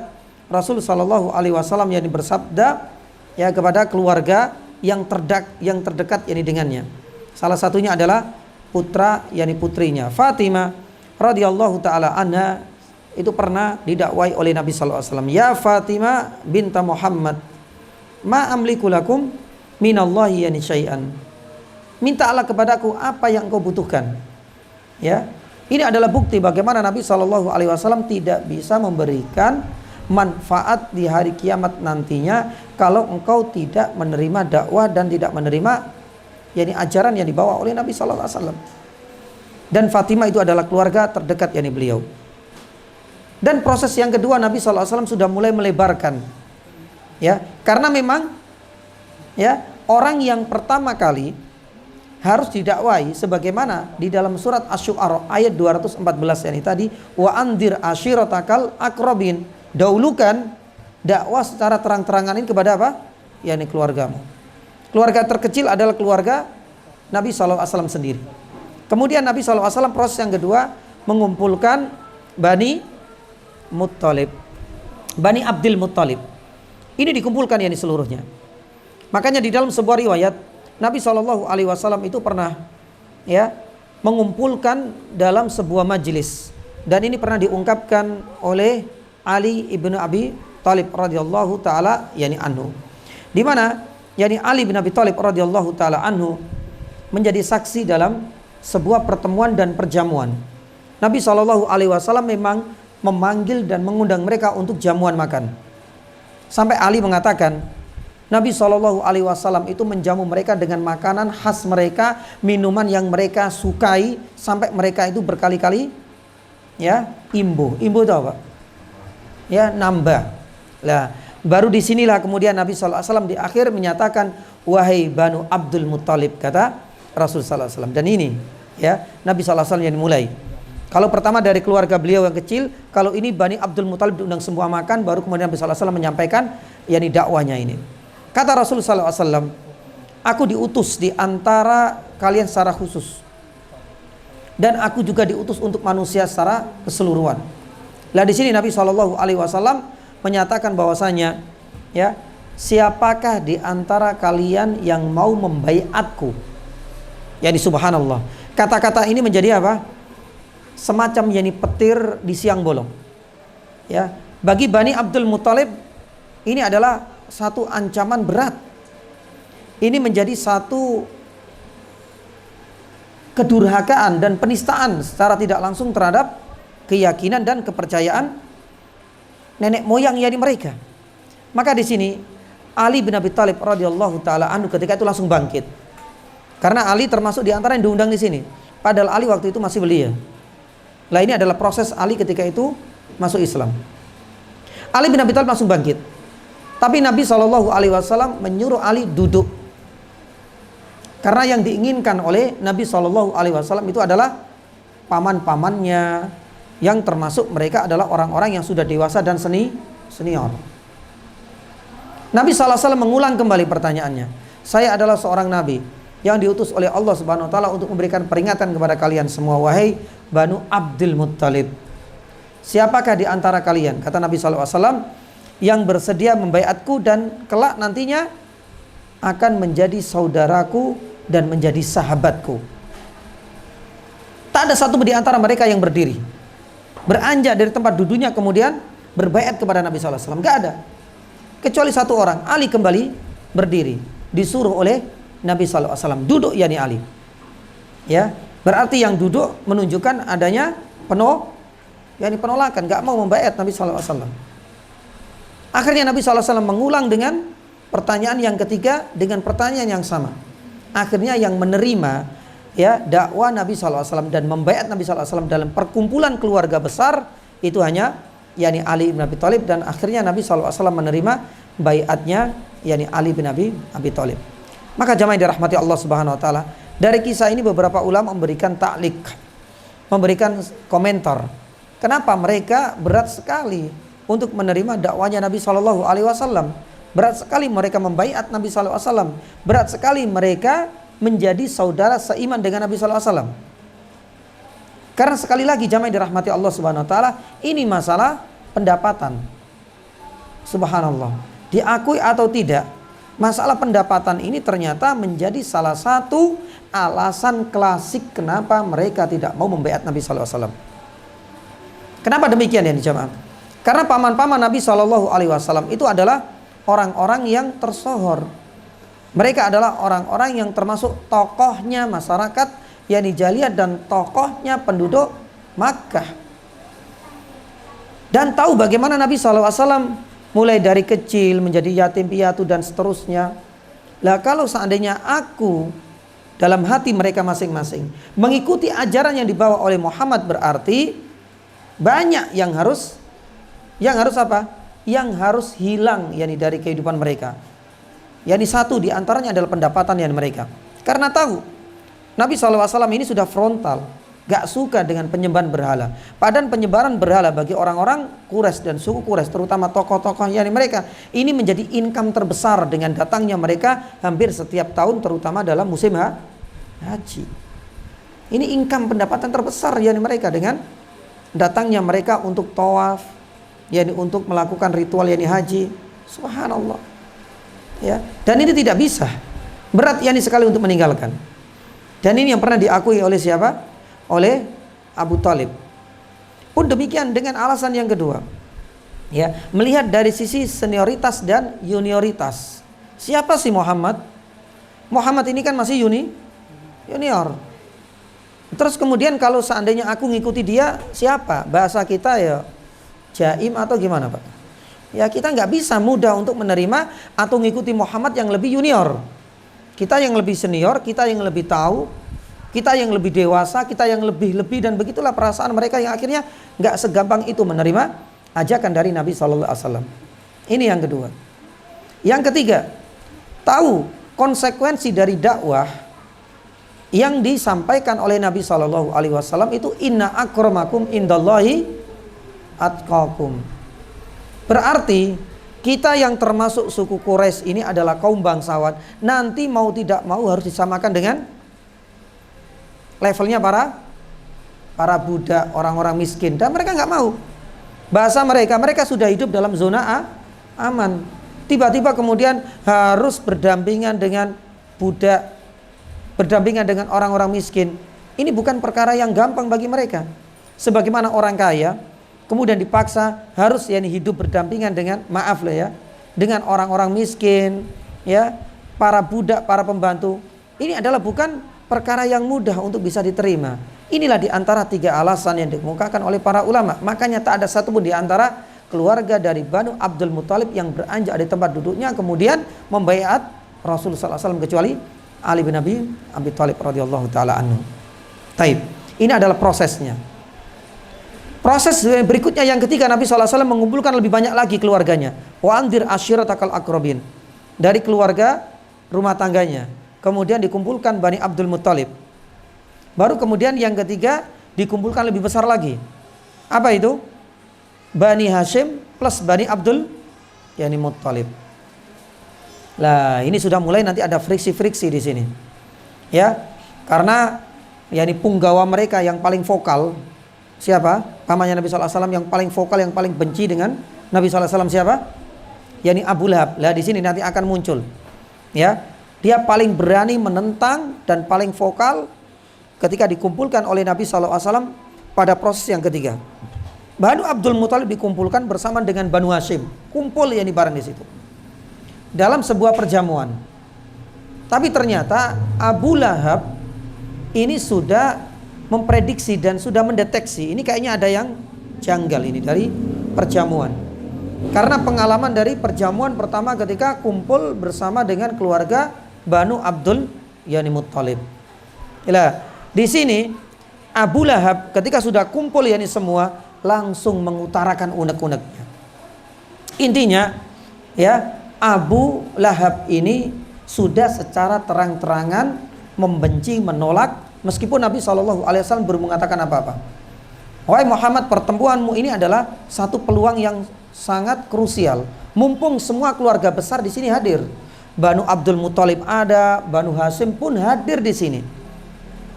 Rasul sallallahu alaihi wasallam yang bersabda ya kepada keluarga yang terdekat yani dengannya. Salah satunya adalah putra yani putrinya Fatimah radhiyallahu taala anha, itu pernah didakwai oleh Nabi sallallahu alaihi wasallam, ya Fatimah binta Muhammad, ma amliku lakum minallahi yani syai'an. Mintalah kepadaku apa yang engkau butuhkan. Ya, ini adalah bukti bagaimana Nabi sallallahu alaihi wasallam tidak bisa memberikan manfaat di hari kiamat nantinya kalau engkau tidak menerima dakwah dan tidak menerima yani ajaran yang dibawa oleh Nabi sallallahu alaihi wasallam. Dan Fatimah itu adalah keluarga terdekat yani beliau. Dan proses yang kedua Nabi sallallahu alaihi wasallam sudah mulai melebarkan. Ya, karena memang ya orang yang pertama kali harus didakwai sebagaimana di dalam surat Asy-Syu'ara ayat 214 yani tadi, wa andir ashiratakal aqrabin. Dahulukan dakwah secara terang-terangan ini kepada apa? Yani keluargamu. Keluarga terkecil adalah keluarga Nabi sallallahu alaihi wasallam sendiri. Kemudian Nabi sallallahu alaihi wasallam proses yang kedua mengumpulkan Bani Muttalib, Bani Abdul Muttalib. Ini dikumpulkan yani seluruhnya. Makanya di dalam sebuah riwayat Nabi Shallallahu Alaihi Wasallam itu pernah ya mengumpulkan dalam sebuah majelis, dan ini pernah diungkapkan oleh Ali ibnu Abi Thalib radhiyallahu taala yani anhu, di mana yani Ali bin Abi Thalib radhiyallahu taala anhu menjadi saksi dalam sebuah pertemuan dan perjamuan. Nabi Shallallahu Alaihi Wasallam memang memanggil dan mengundang mereka untuk jamuan makan. Sampai Ali mengatakan, Nabi Shallallahu Alaihi Wasallam itu menjamu mereka dengan makanan khas mereka, minuman yang mereka sukai, sampai mereka itu berkali-kali ya imbuh. Imbuh itu apa? Ya nambah. Lah, baru disinilah kemudian Nabi Shallallahu Alaihi Wasallam di akhir menyatakan, wahai Banu Abdul Muttalib, kata Rasul Sallallahu Alaihi Wasallam. Dan ini ya Nabi Sallallahu Alaihi Wasallam yang mulai. Kalau pertama dari keluarga beliau yang kecil, kalau ini Bani Abdul Muttalib diundang semua makan, baru kemudian Nabi Sallallahu Alaihi Wasallam menyampaikan yakni dakwahnya ini. Kata Rasul Sallallahu Alaihi Wasallam, aku diutus di antara kalian secara khusus, dan aku juga diutus untuk manusia secara keseluruhan. Lah di sini Nabi Sallallahu Alaihi Wasallam menyatakan bahwasanya ya siapakah di antara kalian yang mau membaiatku? Yani subhanallah. Kata-kata ini menjadi apa? semacam petir di siang bolong. Ya, bagi Bani Abdul Muthalib ini adalah satu ancaman berat. Ini menjadi satu kedurhakaan dan penistaan secara tidak langsung terhadap keyakinan dan kepercayaan nenek moyang mereka. Maka di sini Ali bin Abi Thalib radhiyallahu taala anhu ketika itu langsung bangkit. Karena Ali termasuk di antara yang diundang di sini. Padahal Ali waktu itu masih belia. Lah ini adalah proses Ali ketika itu masuk Islam. Ali bin Abi Thalib langsung bangkit. Tapi Nabi SAW menyuruh Ali duduk. Karena yang diinginkan oleh Nabi SAW itu adalah paman-pamannya, yang termasuk mereka adalah orang-orang yang sudah dewasa dan senior. Nabi SAW mengulang kembali pertanyaannya. Saya adalah seorang Nabi yang diutus oleh Allah Subhanahu Wa Taala untuk memberikan peringatan kepada kalian semua, wahai Banu Abdul Muttalib. Siapakah di antara kalian, kata Nabi SAW, yang bersedia membaiatku dan kelak nantinya akan menjadi saudaraku dan menjadi sahabatku? Tak ada satu di antara mereka yang berdiri, beranjak dari tempat duduknya kemudian berbaiat kepada Nabi SAW. Gak ada, kecuali satu orang. Ali kembali berdiri, disuruh oleh Nabi SAW duduk, Ali. Ya, berarti yang duduk menunjukkan adanya penolakan, gak mau membaiat Nabi SAW. Akhirnya Nabi SAW mengulang dengan pertanyaan yang ketiga dengan pertanyaan yang sama. Akhirnya yang menerima dakwah Nabi SAW dan membaiat Nabi SAW dalam perkumpulan keluarga besar itu hanya Ali bin Abi Thalib, dan akhirnya Nabi SAW menerima baiatnya Ali bin Abi Thalib. Maka jamaah yang dirahmati Allah Subhanahu Wa Taala, dari kisah ini beberapa ulama memberikan ta'liq, memberikan komentar. Kenapa mereka berat sekali untuk menerima dakwanya Nabi SAW? Berat sekali mereka membaiat Nabi SAW. Berat sekali mereka menjadi saudara seiman dengan Nabi SAW. Karena sekali lagi jamaah dirahmati Allah Subhanahu Wa Taala, ini masalah pendapatan. Subhanallah, diakui atau tidak, masalah pendapatan ini ternyata menjadi salah satu alasan klasik kenapa mereka tidak mau membaiat Nabi SAW. Kenapa demikian jamaah? Karena paman-paman Nabi SAW itu adalah orang-orang yang tersohor. Mereka adalah orang-orang yang termasuk tokohnya masyarakat Jaliyah dan tokohnya penduduk Makkah. Dan tahu bagaimana Nabi SAW mulai dari kecil menjadi yatim piatu dan seterusnya. Lah kalau seandainya aku dalam hati mereka masing-masing mengikuti ajaran yang dibawa oleh Muhammad, berarti banyak yang harus apa? Yang harus hilang dari kehidupan mereka. Satu di antaranya adalah pendapatan mereka. Karena tahu Nabi SAW ini sudah frontal, gak suka dengan penyembahan berhala. Padahal penyebaran berhala bagi orang-orang Quraisy dan suku Quraisy, terutama tokoh-tokoh mereka, ini menjadi income terbesar dengan datangnya mereka hampir setiap tahun, terutama dalam musim haji. Ini income pendapatan terbesar mereka dengan datangnya mereka untuk tawaf, untuk melakukan ritual haji. Subhanallah. Ya, dan ini tidak bisa. Berat sekali untuk meninggalkan. Dan ini yang pernah diakui oleh siapa? Oleh Abu Thalib. Pun demikian dengan alasan yang kedua. Ya, melihat dari sisi senioritas dan junioritas. Siapa sih Muhammad? Muhammad ini kan masih junior. Terus kemudian kalau seandainya aku ngikuti dia, siapa? Bahasa kita jaim atau gimana Pak? Ya, kita nggak bisa mudah untuk menerima atau mengikuti Muhammad yang lebih junior. Kita yang lebih senior, kita yang lebih tahu, kita yang lebih dewasa, kita yang lebih, dan begitulah perasaan mereka yang akhirnya nggak segampang itu menerima ajakan dari Nabi SAW. Ini yang kedua. Yang ketiga, tahu konsekuensi dari dakwah yang disampaikan oleh Nabi SAW itu inna akramakum indallahi atqakum. Berarti kita yang termasuk suku Quraisy ini adalah kaum bangsawan. Nanti mau tidak mau harus disamakan dengan levelnya para budak, orang-orang miskin. Dan mereka nggak mau. Bahasa mereka sudah hidup dalam zona aman. Tiba-tiba kemudian harus berdampingan dengan budak, berdampingan dengan orang-orang miskin. Ini bukan perkara yang gampang bagi mereka. sebagaimana orang kaya kemudian dipaksa harus hidup berdampingan dengan, maaf lah ya, dengan orang-orang miskin, ya, para budak, para pembantu. Ini adalah bukan perkara yang mudah untuk bisa diterima. Inilah diantara 3 alasan yang dikemukakan oleh para ulama. Makanya tak ada satupun diantara keluarga dari Banu Abdul Muthalib yang beranjak di tempat duduknya kemudian membaiat Rasulullah SAW kecuali Ali bin Abi Thalib radhiyallahu taala anhu. Taib. Ini adalah prosesnya. Proses berikutnya yang ketiga, Nabi SAW mengumpulkan lebih banyak lagi keluarganya. Wa andir ashiratakal akrabin, dari keluarga rumah tangganya. Kemudian dikumpulkan Bani Abdul Muthalib. Baru kemudian yang ketiga dikumpulkan lebih besar lagi. Apa itu? Bani Hashim plus Bani Abdul Muthalib. Lah, ini sudah mulai nanti ada friksi-friksi di sini. Ya, karena punggawa mereka yang paling vokal siapa? Pamannya Nabi SAW yang paling vokal, yang paling benci dengan Nabi SAW siapa? Abu Lahab. Lah, di sini nanti akan muncul. Ya, dia paling berani menentang dan paling vokal ketika dikumpulkan oleh Nabi SAW pada proses yang ketiga. Banu Abdul Muthalib dikumpulkan bersama dengan Banu Hashim, kumpul bareng di situ dalam sebuah perjamuan. Tapi ternyata Abu Lahab ini sudah memprediksi dan sudah mendeteksi, ini kayaknya ada yang janggal ini dari perjamuan. Karena pengalaman dari perjamuan pertama ketika kumpul bersama dengan keluarga Banu Abdul Muthalib. Di sini Abu Lahab ketika sudah kumpul semua langsung mengutarakan unek-uneknya. Intinya Abu Lahab ini sudah secara terang-terangan membenci, menolak, meskipun Nabi SAW belum mengatakan apa-apa. Wahai Muhammad, pertemuanmu ini adalah satu peluang yang sangat krusial. Mumpung semua keluarga besar di sini hadir, Banu Abdul Muthalib ada, Banu Hashim pun hadir di sini.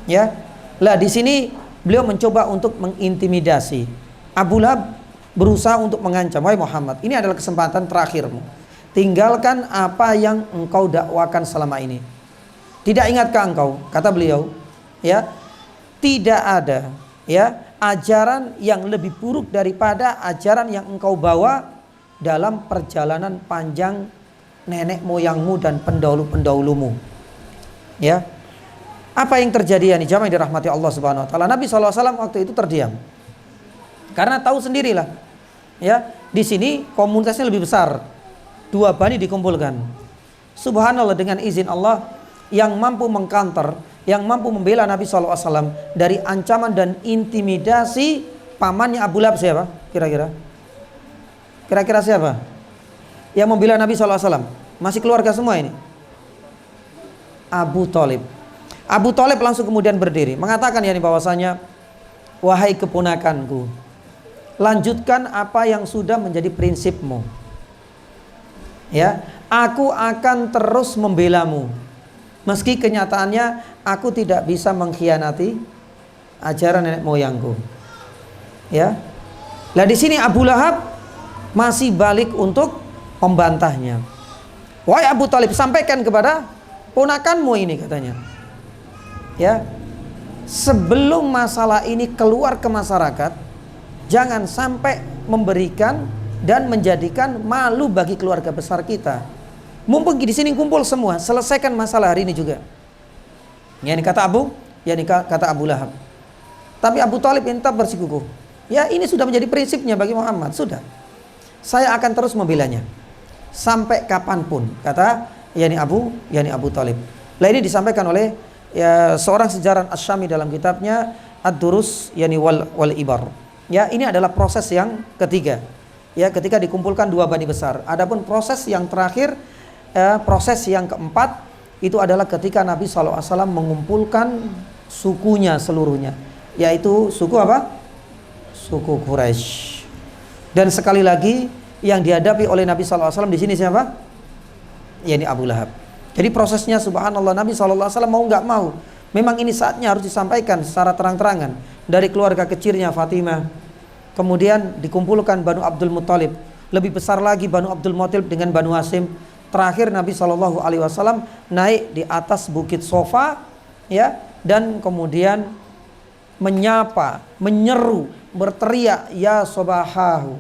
Ya, lah di sini beliau mencoba untuk mengintimidasi. Abu Lahab berusaha untuk mengancam, wahai Muhammad, ini adalah kesempatan terakhirmu. Tinggalkan apa yang engkau dakwakan selama ini. Tidak ingatkah engkau, kata beliau, tidak ada ajaran yang lebih buruk daripada ajaran yang engkau bawa dalam perjalanan panjang nenek moyangmu dan pendahulu-pendahulumu. Apa yang terjadi jamaah yang dirahmati Allah Subhanahu wa taala? Nabi SAW waktu itu terdiam. Karena tahu sendirilah, di sini komunitasnya lebih besar, 2 bani dikumpulkan. Subhanallah, dengan izin Allah yang mampu mengkanter, yang mampu membela Nabi SAW dari ancaman dan intimidasi pamannya Abu Lahab siapa? Kira-kira siapa yang membela Nabi SAW? Masih keluarga semua ini? Abu Thalib. Abu Thalib langsung kemudian berdiri mengatakan bahwasanya, wahai keponakanku, lanjutkan apa yang sudah menjadi prinsipmu. Aku akan terus membelamu, meski kenyataannya aku tidak bisa mengkhianati ajaran nenek moyangku. Lah di sini Abu Lahab masih balik untuk membantahnya. Wahai Abu Thalib, sampaikan kepada ponakanmu ini, katanya. Sebelum masalah ini keluar ke masyarakat, jangan sampai memberikan dan menjadikan malu bagi keluarga besar kita. Mumpung di sini kumpul semua, selesaikan masalah hari ini juga. Kata Abu Lahab. Tapi Abu Thalib tetap bersikukuh. Ini sudah menjadi prinsipnya bagi Muhammad. Sudah, saya akan terus membelanya sampai kapanpun, kata Abu Thalib. Lah ini disampaikan oleh seorang sejarawan Asy-Syami dalam kitabnya Ad-Durus wal Ibar. Ini adalah proses yang ketiga. Ketika dikumpulkan 2 bani besar. Adapun proses yang terakhir, proses yang keempat, itu adalah ketika Nabi SAW mengumpulkan sukunya seluruhnya, yaitu suku apa? Suku Quraisy. Dan sekali lagi yang dihadapi oleh Nabi SAW di sini siapa? Abu Lahab. Jadi prosesnya subhanallah, Nabi SAW mau nggak mau, memang ini saatnya harus disampaikan secara terang-terangan. Dari keluarga kecilnya Fatimah, kemudian dikumpulkan Banu Abdul Muthalib, lebih besar lagi Banu Abdul Muthalib dengan Banu Hashim. Terakhir Nabi SAW naik di atas bukit Sofa, dan kemudian menyapa, menyeru, berteriak ya sobahahu.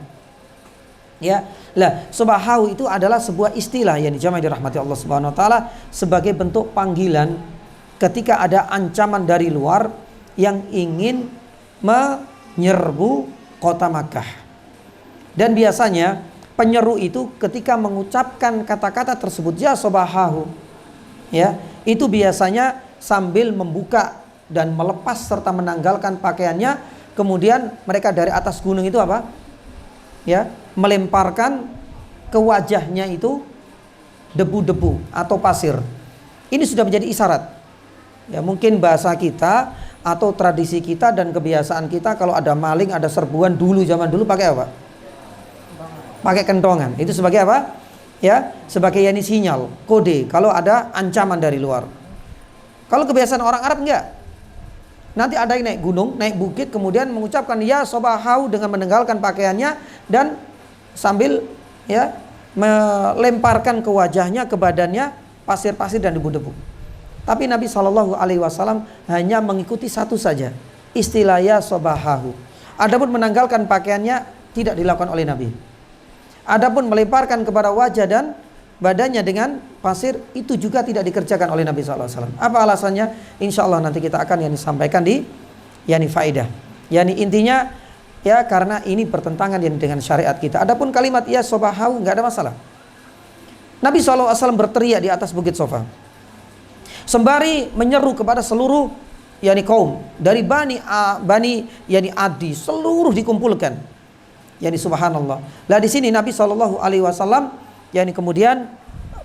Ya, lah sobahahu itu adalah sebuah istilah yang dijamai dirahmati Allah Subhanahu wa taala sebagai bentuk panggilan ketika ada ancaman dari luar yang ingin menyerbu kota Makkah. Dan biasanya penyeru itu ketika mengucapkan kata-kata tersebut ya sobahahu, ya, itu biasanya sambil membuka dan melepas serta menanggalkan pakaiannya, kemudian mereka dari atas gunung itu apa? Ya, melemparkan ke wajahnya itu debu-debu atau pasir. Ini sudah menjadi isyarat. Ya, mungkin bahasa kita atau tradisi kita dan kebiasaan kita, kalau ada maling, ada serbuan dulu, zaman dulu pakai apa? Pakai kentongan. Itu sebagai apa? Ya, sebagai yani sinyal, kode kalau ada ancaman dari luar. Kalau kebiasaan orang Arab enggak. Nanti ada yang naik gunung, naik bukit, kemudian mengucapkan ya sobahau dengan menenggalkan pakaiannya dan sambil ya melemparkan ke wajahnya, ke badannya pasir-pasir dan debu-debu. Tapi Nabi SAW hanya mengikuti satu saja, istilah ya sobahahu. Adapun menanggalkan pakaiannya tidak dilakukan oleh Nabi. Adapun melemparkan kepada wajah dan badannya dengan pasir itu juga tidak dikerjakan oleh Nabi SAW. Apa alasannya? Insya Allah nanti kita akan sampaikan di faedah. Intinya ya karena ini bertentangan dengan syariat kita. Adapun kalimat ya sobahahu nggak ada masalah. Nabi SAW berteriak di atas bukit Sofa sembari menyeru kepada seluruh kaum dari bani Adi, seluruh dikumpulkan. Subhanallah. Lah di sini Nabi SAW kemudian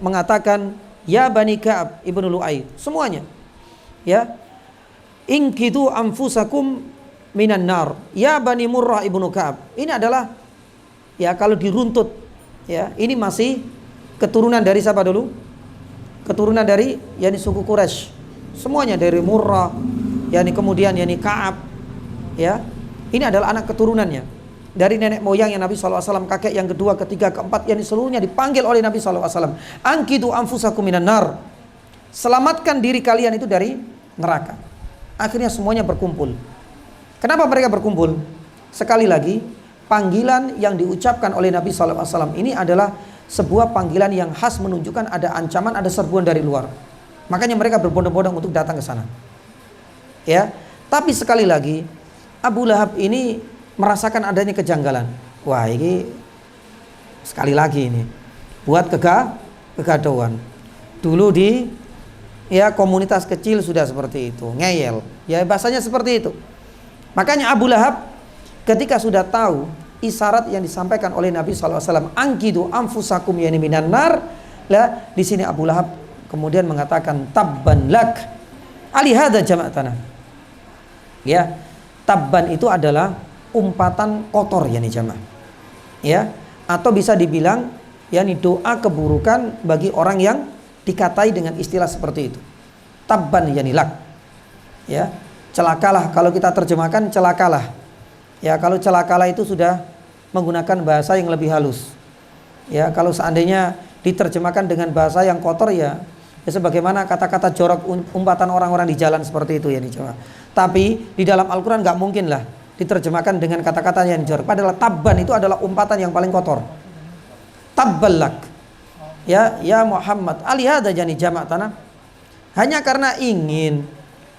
mengatakan ya bani Ka'ab ibnu Lu'ay, semuanya ya, inkitu anfusakum minan nar ya bani Murrah ibnu Ka'ab. Ini adalah ya kalau diruntut ya, ini masih keturunan dari siapa dulu? Keturunan dari suku Quraisy. Semuanya dari Murrah, kemudian Ka'ab ya. Ini adalah anak keturunannya dari nenek moyang yang Nabi SAW, kakek yang kedua, ketiga, keempat, seluruhnya dipanggil oleh Nabi SAW. Angkitu anfusakum minan nar, selamatkan diri kalian itu dari neraka. Akhirnya semuanya berkumpul. Kenapa mereka berkumpul? Sekali lagi, panggilan yang diucapkan oleh Nabi SAW ini adalah sebuah panggilan yang khas menunjukkan ada ancaman, ada serbuan dari luar. Makanya mereka berbondong-bondong untuk datang ke sana. Ya, tapi sekali lagi Abu Lahab ini merasakan adanya kejanggalan. Wah, ini sekali lagi ini buat kegaduhan. Dulu di komunitas kecil sudah seperti itu, ngeyel. Ya bahasanya seperti itu. Makanya Abu Lahab ketika sudah tahu isyarat yang disampaikan oleh Nabi SAW, angkidu anfusakum minan nar, lah di sini Abu Lahab kemudian mengatakan tabban lak alihada jama'atana. Ya, tabban itu adalah umpatan kotor jamaah. Ya, atau bisa dibilang doa keburukan bagi orang yang dikatai dengan istilah seperti itu. Tabban lak. Ya, celakalah, kalau kita terjemahkan celakalah. Ya, kalau celakalah itu sudah menggunakan bahasa yang lebih halus. Ya, kalau seandainya diterjemahkan dengan bahasa yang kotor ya sebagaimana kata-kata jorok umpatan orang-orang di jalan seperti itu jamaah. Tapi di dalam Al-Qur'an enggak mungkin lah diterjemahkan dengan kata-kata yang jorok. Padahal tabban itu adalah umpatan yang paling kotor. Tabbalak. Ya Muhammad, alihada jama'atana. Hanya karena ingin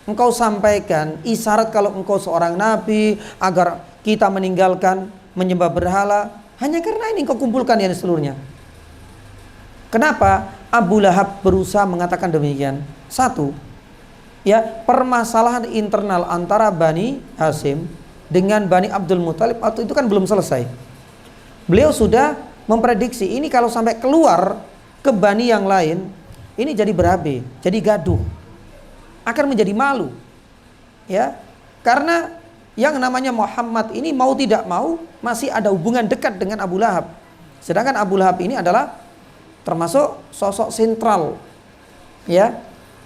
engkau sampaikan isyarat kalau engkau seorang nabi agar kita meninggalkan menyembah berhala, hanya karena ini engkau kumpulkan seluruhnya. Kenapa Abu Lahab berusaha mengatakan demikian? Satu, ya permasalahan internal antara Bani Hashim dengan Bani Abdul Muthalib waktu itu kan belum selesai. Beliau sudah memprediksi ini kalau sampai keluar ke Bani yang lain, ini jadi berabe, jadi gaduh, akan menjadi malu. Ya, karena yang namanya Muhammad ini mau tidak mau masih ada hubungan dekat dengan Abu Lahab. Sedangkan Abu Lahab ini adalah termasuk sosok sentral. Ya,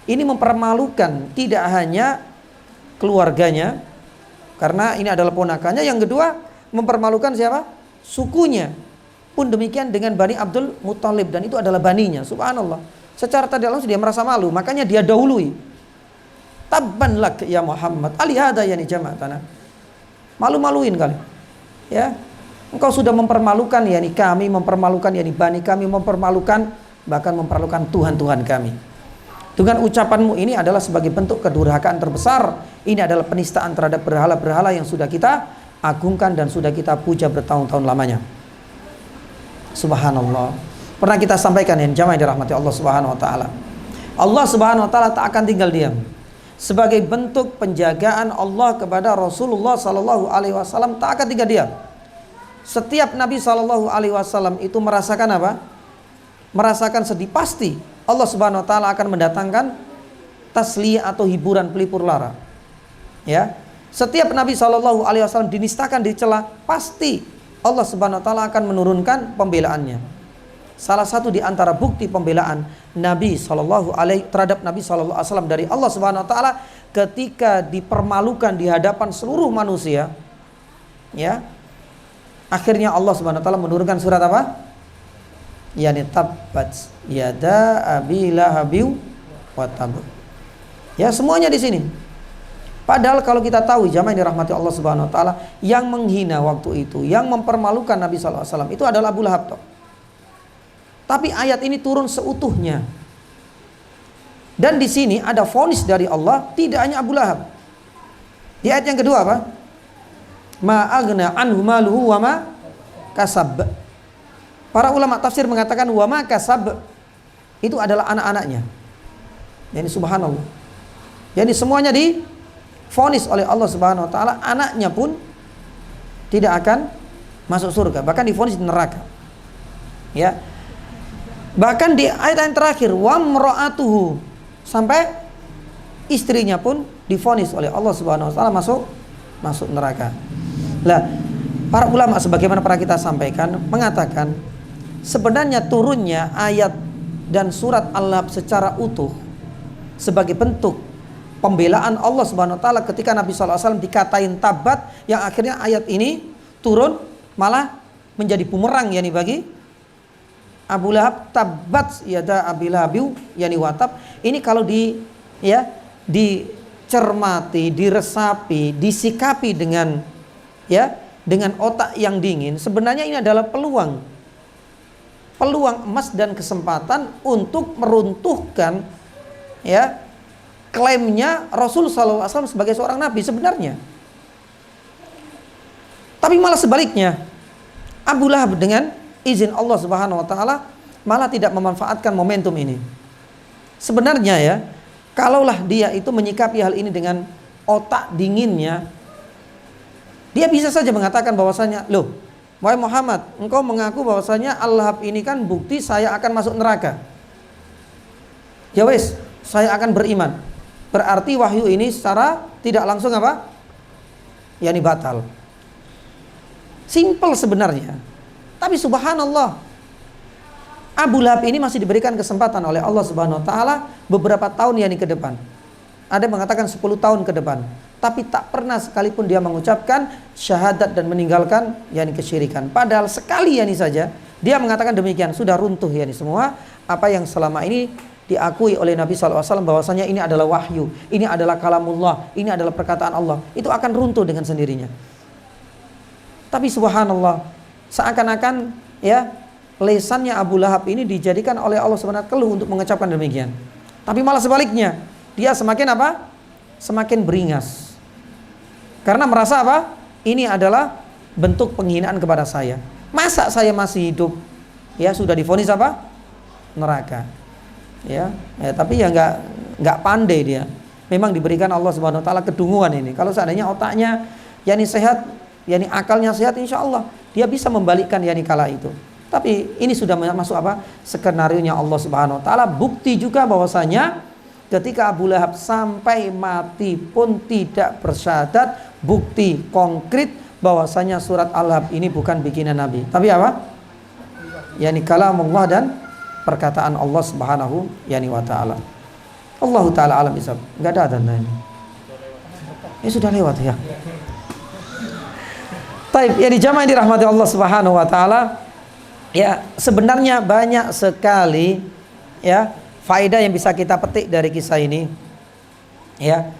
ini mempermalukan tidak hanya keluarganya, karena ini adalah ponakannya. Yang kedua, mempermalukan siapa? Sukunya. Pun demikian dengan Bani Abdul Muthalib, dan itu adalah baninya. Subhanallah. Secara tidak langsung dia merasa malu, makanya dia dahului. Tabban lak ya Muhammad, alihada yani jama'atana. Malu-maluin kali. Ya. Engkau sudah mempermalukan yani kami, mempermalukan yani bani kami, mempermalukan bahkan mempermalukan Tuhan-Tuhan kami. Dengan ucapanmu ini adalah sebagai bentuk kedurhakaan terbesar. Ini adalah penistaan terhadap berhala-berhala yang sudah kita agungkan dan sudah kita puja bertahun-tahun lamanya. Subhanallah. Pernah kita sampaikan ya jamaah yang dirahmati Allah Subhanahu wa taala. Allah Subhanahu wa taala tak akan tinggal diam. Sebagai bentuk penjagaan Allah kepada Rasulullah sallallahu alaihi wasallam tak akan tinggal diam. Setiap Nabi sallallahu alaihi wasallam itu merasakan apa? Merasakan sedih, pasti Allah Subhanahu wa taala akan mendatangkan tasliyah atau hiburan pelipur lara. Ya. Setiap Nabi sallallahu alaihi wasallam dinistakan, dicela, pasti Allah Subhanahu wa taala akan menurunkan pembelaannya. Salah satu di antara bukti pembelaan Nabi terhadap Nabi sallallahu alaihi wasallam dari Allah Subhanahu wa taala ketika dipermalukan di hadapan seluruh manusia, ya. Akhirnya Allah Subhanahu wa taala menurunkan surat apa? Yani tabbat yada abi lahabiu wa tab. Ya, semuanya di sini. Padahal kalau kita tahu jamaah yang dirahmati Allah Subhanahu wa taala, yang menghina waktu itu, yang mempermalukan Nabi sallallahu alaihi wasallam itu adalah Abu Lahab. Tapi ayat ini turun seutuhnya. Dan di sini ada vonis dari Allah, tidak hanya Abu Lahab. Di ayat yang kedua apa? Ma aghna anhu maluhu wa ma kasab. Para ulama tafsir mengatakan wa ma kasab itu adalah anak-anaknya. Yani subhanallah. Yani semuanya divonis oleh Allah Subhanahu wa taala, anaknya pun tidak akan masuk surga, bahkan divonis di neraka. Ya. Bahkan di ayat yang terakhir wa mra'atuhu, sampai istrinya pun divonis oleh Allah Subhanahu wa taala masuk neraka. Lah, para ulama sebagaimana pernah kita sampaikan mengatakan sebenarnya turunnya ayat dan surat Al-Lahab secara utuh sebagai bentuk pembelaan Allah Subhanahu wa taala ketika Nabi sallallahu alaihi wasallam dikatain tabat, yang akhirnya ayat ini turun malah menjadi bumerang yani bagi Abu Lahab. Tabat yada Abi Lahabiu yani watab. Ini kalau dicermati, diresapi, disikapi dengan otak yang dingin, sebenarnya ini adalah peluang emas dan kesempatan untuk meruntuhkan klaimnya Rasul sallallahu alaihi wasallam sebagai seorang nabi sebenarnya. Tapi malah sebaliknya, Abu Lahab dengan izin Allah Subhanahu wa taala malah tidak memanfaatkan momentum ini. Sebenarnya ya, kalaulah dia itu menyikapi hal ini dengan otak dinginnya, dia bisa saja mengatakan bahwasanya, loh, wahai Muhammad, engkau mengaku bahwasanya Al-Lahab ini kan bukti saya akan masuk neraka. Ya wes, saya akan beriman. Berarti wahyu ini secara tidak langsung apa? Yani batal. Simple sebenarnya. Tapi subhanallah, Abu Lahab ini masih diberikan kesempatan oleh Allah Subhanahu wa taala beberapa tahun yani ke depan. Ada yang mengatakan 10 tahun ke depan. Tapi tak pernah sekalipun dia mengucapkan syahadat dan meninggalkan yani kesyirikan. Padahal sekali yani saja dia mengatakan demikian, sudah runtuh yani semua apa yang selama ini diakui oleh Nabi sallallahu alaihi wasallam bahwasanya ini adalah wahyu, ini adalah kalamullah, ini adalah perkataan Allah. Itu akan runtuh dengan sendirinya. Tapi subhanallah, seakan-akan lesannya Abu Lahab ini dijadikan oleh Allah Subhanahu wa taala keluh untuk mengucapkan demikian. Tapi malah sebaliknya, dia semakin apa? Semakin beringas. Karena merasa apa? Ini adalah bentuk penghinaan kepada saya. Masa saya masih hidup sudah divonis apa? Neraka. Tapi nggak pandai dia. Memang diberikan Allah Subhanahu wa taala kedunguan ini. Kalau seandainya otaknya yani sehat, yani akalnya sehat, insya Allah dia bisa membalikkan yani kala itu. Tapi ini sudah masuk apa? Skenarionya Allah Subhanahu wa taala. Bukti juga bahwasanya ketika Abu Lahab sampai mati pun tidak bersyahadat, bukti konkret bahwasanya surat Al-Lahab ini bukan bikinan Nabi. Tapi apa? Yani kalamullah dan perkataan Allah Subhanahu wa taala. Allah taala alam isab. Enggak ada adzan ini. Ini sudah lewat ya. Taib, ya di jamaah yang dirahmati Allah Subhanahu wa taala, ya sebenarnya banyak sekali faedah yang bisa kita petik dari kisah ini. Ya.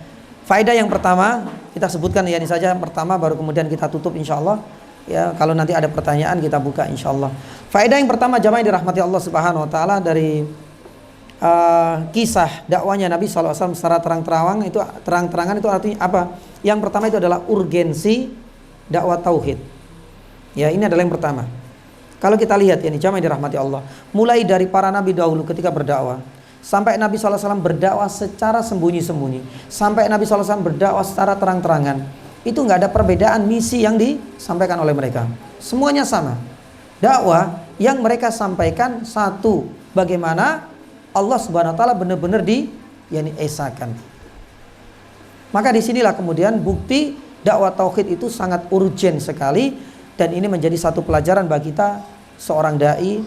Faedah yang pertama kita sebutkan ini saja yang pertama, baru kemudian kita tutup insyaallah. Ya, kalau nanti ada pertanyaan kita buka insyaallah. Faedah yang pertama jamaah yang dirahmati Allah Subhanahu wa taala dari kisah dakwanya Nabi SAW secara terang-terangan itu artinya apa? Yang pertama itu adalah urgensi dakwah tauhid. Ya, ini adalah yang pertama. Kalau kita lihat ini jamaah yang dirahmati Allah, mulai dari para nabi dahulu ketika berdakwah sampai Nabi SAW berdakwah secara sembunyi-sembunyi, sampai Nabi SAW berdakwah secara terang-terangan, itu nggak ada perbedaan misi yang disampaikan oleh mereka. Semuanya sama. Dakwah yang mereka sampaikan satu, bagaimana Allah Subhanahu wa taala benar-benar esakan. Maka disinilah kemudian bukti dakwah tauhid itu sangat urgent sekali, dan ini menjadi satu pelajaran bagi kita seorang dai,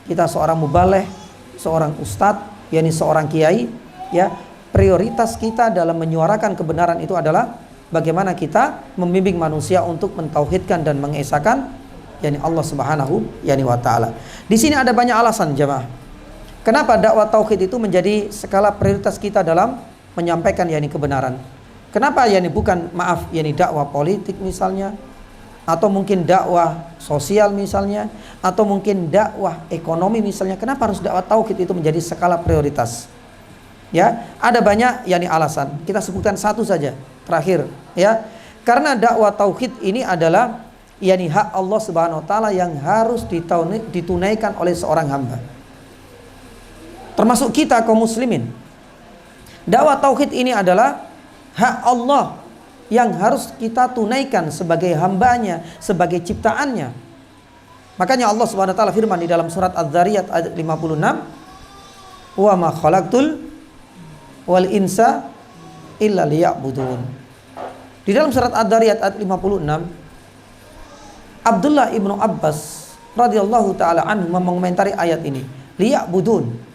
kita seorang muballigh, seorang ustadz, seorang kiai, ya, prioritas kita dalam menyuarakan kebenaran itu adalah bagaimana kita membimbing manusia untuk mentauhidkan dan mengesakan Allah Subhanahu wa taala. Di sini ada banyak alasan jemaah. Kenapa dakwah tauhid itu menjadi skala prioritas kita dalam menyampaikan kebenaran? Kenapa bukan dakwah politik misalnya, atau mungkin dakwah sosial misalnya, atau mungkin dakwah ekonomi misalnya? Kenapa harus dakwah tauhid itu menjadi skala prioritas? Ya, ada banyak alasan. Kita sebutkan satu saja terakhir, ya. Karena dakwah tauhid ini adalah hak Allah Subhanahu wa taala yang harus ditunaikan oleh seorang hamba. Termasuk kita kaum muslimin. Dakwah tauhid ini adalah hak Allah yang harus kita tunaikan sebagai hambanya, sebagai ciptaannya. Makanya Allah Subhanahu wa taala firman di dalam surat Az-Zariyat ayat 56, "Wa ma khalaqtul wal insa illa liya'budun." Di dalam surat Az-Zariyat ayat 56, Abdullah ibnu Abbas radhiyallahu taala anhu mengomentari ayat ini. Liya'budun.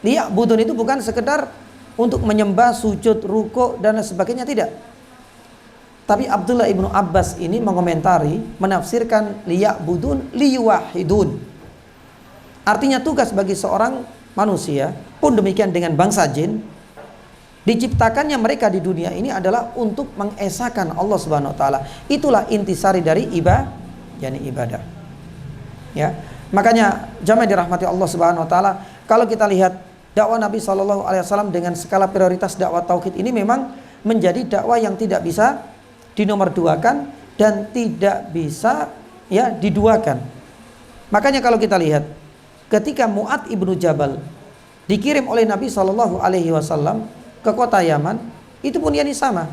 Liya'budun itu bukan sekedar untuk menyembah, sujud, rukuk dan sebagainya, tidak. Tapi Abdullah ibnu Abbas ini mengomentari, menafsirkan liya'budun liyuwahidun. Artinya tugas bagi seorang manusia, pun demikian dengan bangsa jin, diciptakannya mereka di dunia ini adalah untuk mengesahkan Allah Subhanahu wa taala. Itulah intisari dari ibadah. Ya. Makanya jamaah dirahmati Allah Subhanahu wa taala, kalau kita lihat dakwah Nabi SAW dengan skala prioritas dakwah tauhid ini memang menjadi dakwah yang tidak bisa dinomorduakan dan tidak bisa diduakan. Makanya kalau kita lihat ketika Mu'adz ibnu Jabal dikirim oleh Nabi SAW ke kota Yaman, itu pun sama.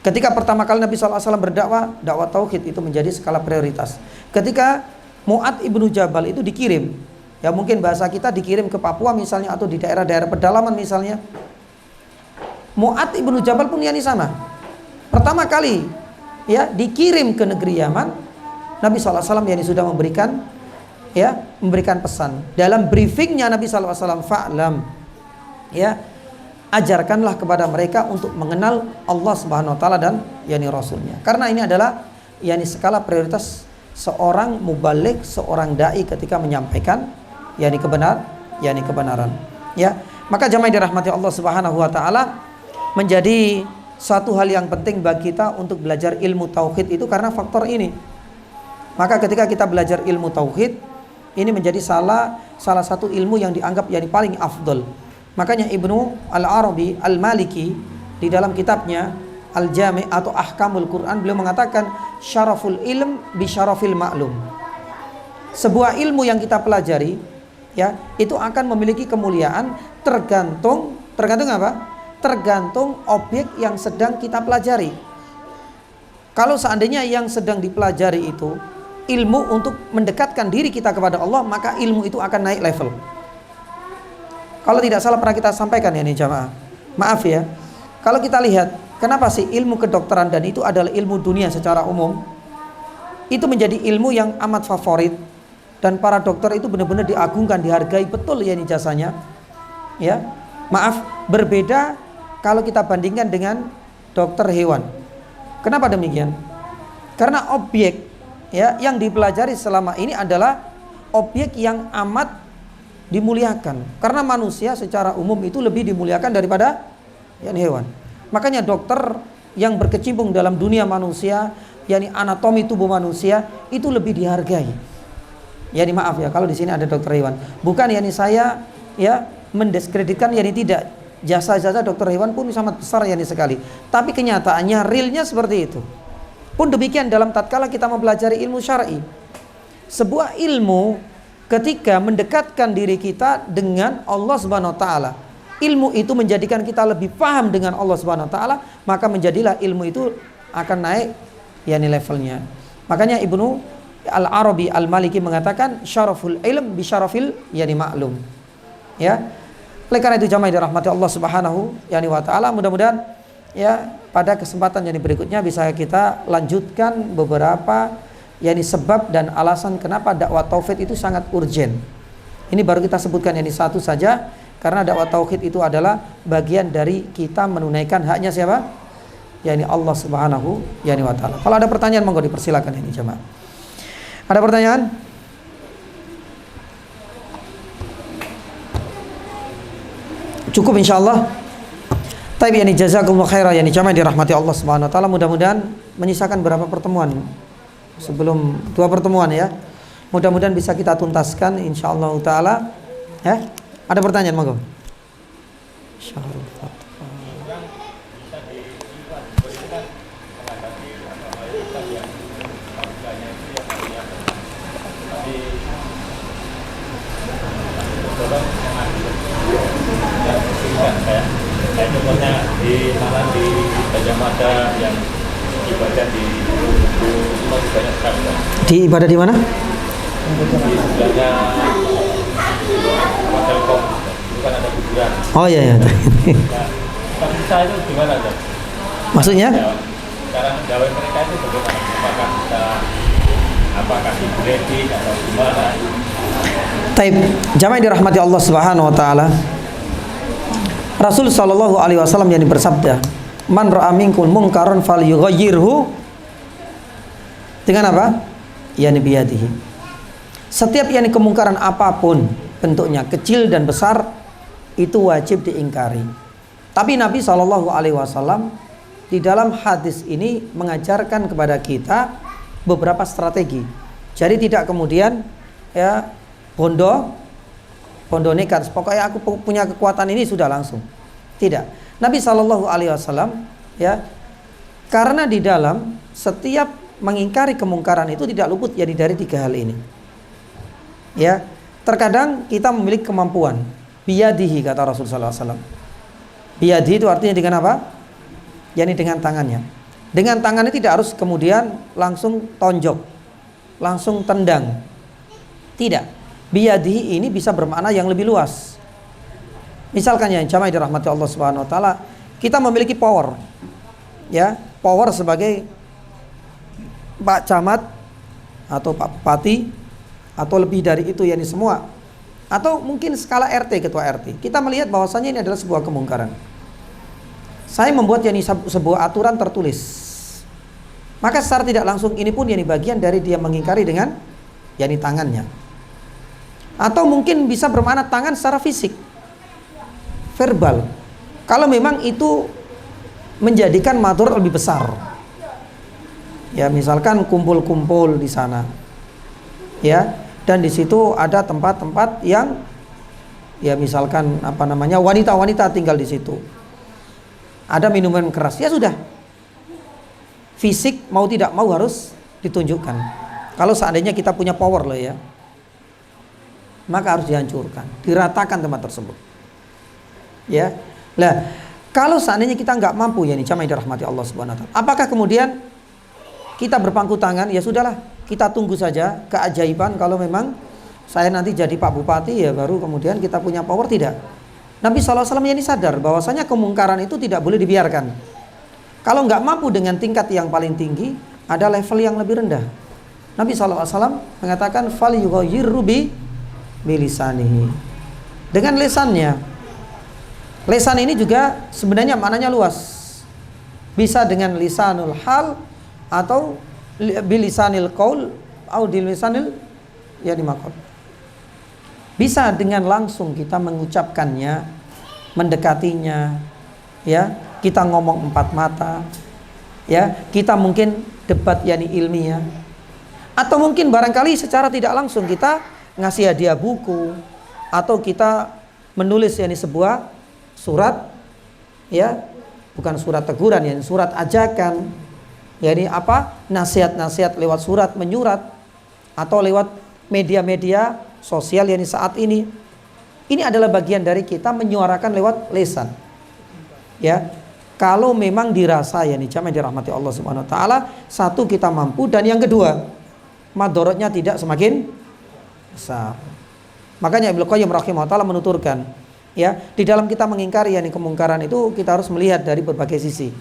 Ketika pertama kali Nabi SAW berdakwah, dakwah tauhid itu menjadi skala prioritas. Ketika Mu'adz ibnu Jabal itu dikirim, mungkin bahasa kita dikirim ke Papua misalnya, atau di daerah-daerah pedalaman misalnya, Mu'adz ibnu Jabal pun sama. Pertama kali dikirim ke negeri Yaman, Nabi SAW sudah memberikan pesan. Dalam briefingnya Nabi SAW, fa'lam, ajarkanlah kepada mereka untuk mengenal Allah Subhanahu wa taala dan Rasulnya. Karena ini adalah skala prioritas seorang mubaligh, seorang dai ketika menyampaikan kebenaran. Ya, maka jamaah yang dirahmati Allah Subhanahu wa taala, menjadi satu hal yang penting bagi kita untuk belajar ilmu tauhid itu karena faktor ini. Maka ketika kita belajar ilmu tauhid, ini menjadi salah satu ilmu yang dianggap paling afdol. Makanya Ibnu Al-Arabi Al-Maliki di dalam kitabnya Al-Jami' atau Ahkamul Quran, beliau mengatakan syaraful ilm bi syarafil ma'lum. Sebuah ilmu yang kita pelajari itu akan memiliki kemuliaan tergantung apa? Tergantung objek yang sedang kita pelajari. Kalau seandainya yang sedang dipelajari itu ilmu untuk mendekatkan diri kita kepada Allah, maka ilmu itu akan naik level. Kalau tidak salah pernah kita sampaikan jamaah. Maaf ya. Kalau kita lihat, kenapa sih ilmu kedokteran, dan itu adalah ilmu dunia secara umum, itu menjadi ilmu yang amat favorit, dan para dokter itu benar-benar diagungkan, dihargai betul jasanya. Ya. Maaf, berbeda kalau kita bandingkan dengan dokter hewan. Kenapa demikian? Karena objek yang dipelajari selama ini adalah objek yang amat dimuliakan. Karena manusia secara umum itu lebih dimuliakan daripada yakni hewan. Makanya dokter yang berkecimpung dalam dunia manusia, yakni anatomi tubuh manusia, itu lebih dihargai. Yani maaf ya kalau di sini ada dokter hewan. Bukan yakni saya ya mendiskreditkan, yakni tidak. Jasa-jasa dokter hewan pun sangat besar yakni sekali. Tapi kenyataannya realnya seperti itu. Pun demikian dalam tatkala kita mempelajari ilmu syar'i. Sebuah ilmu ketika mendekatkan diri kita dengan Allah Subhanahu wa taala, ilmu itu menjadikan kita lebih paham dengan Allah Subhanahu wa taala, maka menjadilah ilmu itu akan naik yakni levelnya. Makanya Ibnu Al-Arabi Al-Maliki mengatakan syaraful ilm bi syarafil yani ma'lum. Ya. Oleh karena itu jamaah dirahmati Allah Subhanahu yani wa taala, mudah-mudahan ya pada kesempatan yang berikutnya bisa kita lanjutkan beberapa yakni sebab dan alasan kenapa dakwah tauhid itu sangat urgen. Ini baru kita sebutkan yakni satu saja, karena dakwah tauhid itu adalah bagian dari kita menunaikan haknya siapa? Yakni Allah Subhanahu yakni wa taala. Kalau ada pertanyaan monggo dipersilakan ini jemaah. Ada pertanyaan? Cukup insyaallah. Taib yani jazakumullah khairan yani jamaah dirahmati Allah Subhanahu wa taala. Mudah-mudahan menyisakan berapa pertemuan? Sebelum 2 pertemuan ya. Mudah-mudahan bisa kita tuntaskan insyaallah taala. Ya. Ada pertanyaan monggo. Kayak contohnya di malam di Gajah Mada yang ibadah di banyak sekali. Di ibadah di mana? Di sebelahnya Telkom bukan ada kuburan. Oh iya ya. Nah, bisa itu gimana Pak? Maksudnya? Cara menjawab mereka itu bagaimana? Apakah kita kasih kredit atau gimana? Taib, jamaah yang dirahmati Allah Subhanahu wa taala. Rasul sallallahu alaihi wasallam yang bersabda, "Man ra'a minkum munkaran falyughayyirhu" dengan apa? Yani biyadihi. Setiap yani kemungkaran apapun bentuknya, kecil dan besar, itu wajib diingkari. Tapi Nabi sallallahu alaihi wasallam di dalam hadis ini mengajarkan kepada kita beberapa strategi. Jadi tidak kemudian ya bondo nekat, pokoknya aku punya kekuatan ini sudah langsung. Tidak. Nabi sallallahu alaihi wasallam ya, karena di dalam setiap mengingkari kemungkaran itu tidak luput jadi dari 3 hal ini. Ya, terkadang kita memiliki kemampuan biyadihi kata Rasul sallallahu alaihi wasallam. Biyadihi itu artinya dengan apa? Yani dengan tangannya. Dengan tangannya tidak harus kemudian langsung tonjok, langsung tendang. Tidak. Biyadihi ini bisa bermakna yang lebih luas. Misalkan ya jamaah dirahmati Allah Subhanahu wa taala, kita memiliki power. Ya, power sebagai Pak Camat atau Pak Bupati atau lebih dari itu yakni semua. Atau mungkin skala RT, ketua RT. Kita melihat bahwasanya ini adalah sebuah kemungkaran. Saya membuat yakni sebuah aturan tertulis. Maka secara tidak langsung ini pun yakni bagian dari dia mengingkari dengan yakni tangannya. Atau mungkin bisa bermakna tangan secara fisik, verbal. Kalau memang itu menjadikan madhar lebih besar. Ya, misalkan kumpul-kumpul di sana. Ya, dan di situ ada tempat-tempat yang ya misalkan apa namanya wanita-wanita tinggal di situ. Ada minuman keras. Ya sudah. Fisik mau tidak mau harus ditunjukkan. Kalau seandainya kita punya power loh ya, maka harus dihancurkan, diratakan tempat tersebut. Ya, lah kalau seandainya kita nggak mampu ya nih jamaah dirahmati Allah Subhanahu wa taala, apakah kemudian kita berpangku tangan? Ya sudahlah, kita tunggu saja keajaiban. Kalau memang saya nanti jadi Pak Bupati ya baru kemudian kita punya power. Tidak. Nabi SAW ya ini sadar bahwasanya kemungkaran itu tidak boleh dibiarkan. Kalau nggak mampu dengan tingkat yang paling tinggi, ada level yang lebih rendah. Nabi SAW mengatakan fal yughayyirhu bilisanihi, dengan lisannya. Lisan ini juga sebenarnya maknanya luas. Bisa dengan lisanul hal atau bilisanil qaul atau bilisanil yani maqal. Bisa dengan langsung kita mengucapkannya, mendekatinya, ya, kita ngomong empat mata, ya, kita mungkin debat yani ilmiah, atau mungkin barangkali secara tidak langsung kita ngasih hadiah buku, atau kita menulis yani sebuah surat, ya, bukan surat teguran, yani surat ajakan, yani apa, nasihat-nasihat lewat surat menyurat, atau lewat media-media sosial yani saat ini. Ini adalah bagian dari kita menyuarakan lewat lisan. Ya, kalau memang dirasa yani jamaah dirahmati Allah Subhanahu wa taala, satu kita mampu, dan yang kedua madorotnya tidak semakin besar. Makanya Ibnu Qayyim rahimahullah taala menuturkan, ya, di dalam kita mengingkari yani kemungkaran itu kita harus melihat dari berbagai sisi.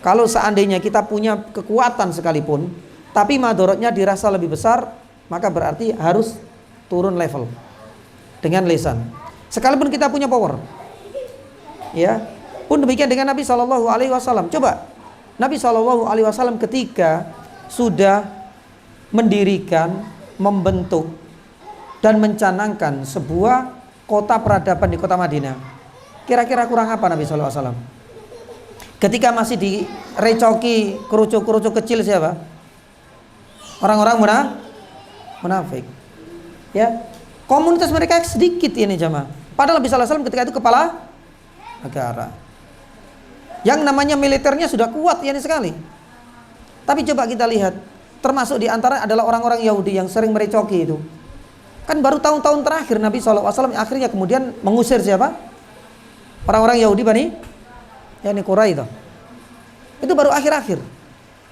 Kalau seandainya kita punya kekuatan sekalipun, tapi madorotnya dirasa lebih besar, maka berarti harus turun level dengan lisan. Sekalipun kita punya power, ya, pun demikian dengan Nabi Shallallahu Alaihi Wasallam. Coba Nabi Shallallahu Alaihi Wasallam ketika sudah mendirikan, membentuk dan mencanangkan sebuah kota peradaban di kota Madinah, kira-kira kurang apa Nabi Shallallahu Alaihi Wasallam? Ketika masih direcoki kerucuk-kerucuk kecil siapa? Orang-orang munafik. Ya, komunitas mereka sedikit ini jamaah. Padahal Nabi Sallallahu Alaihi Wasallam ketika itu kepala negara. Yang namanya militernya sudah kuat yani sekali. Tapi coba kita lihat, termasuk di antara adalah orang-orang Yahudi yang sering merecoki itu. Kan baru tahun-tahun terakhir Nabi Sallallahu Alaihi Wasallam akhirnya kemudian mengusir siapa? Orang-orang Yahudi Bani yani Quraisy. Itu baru akhir-akhir.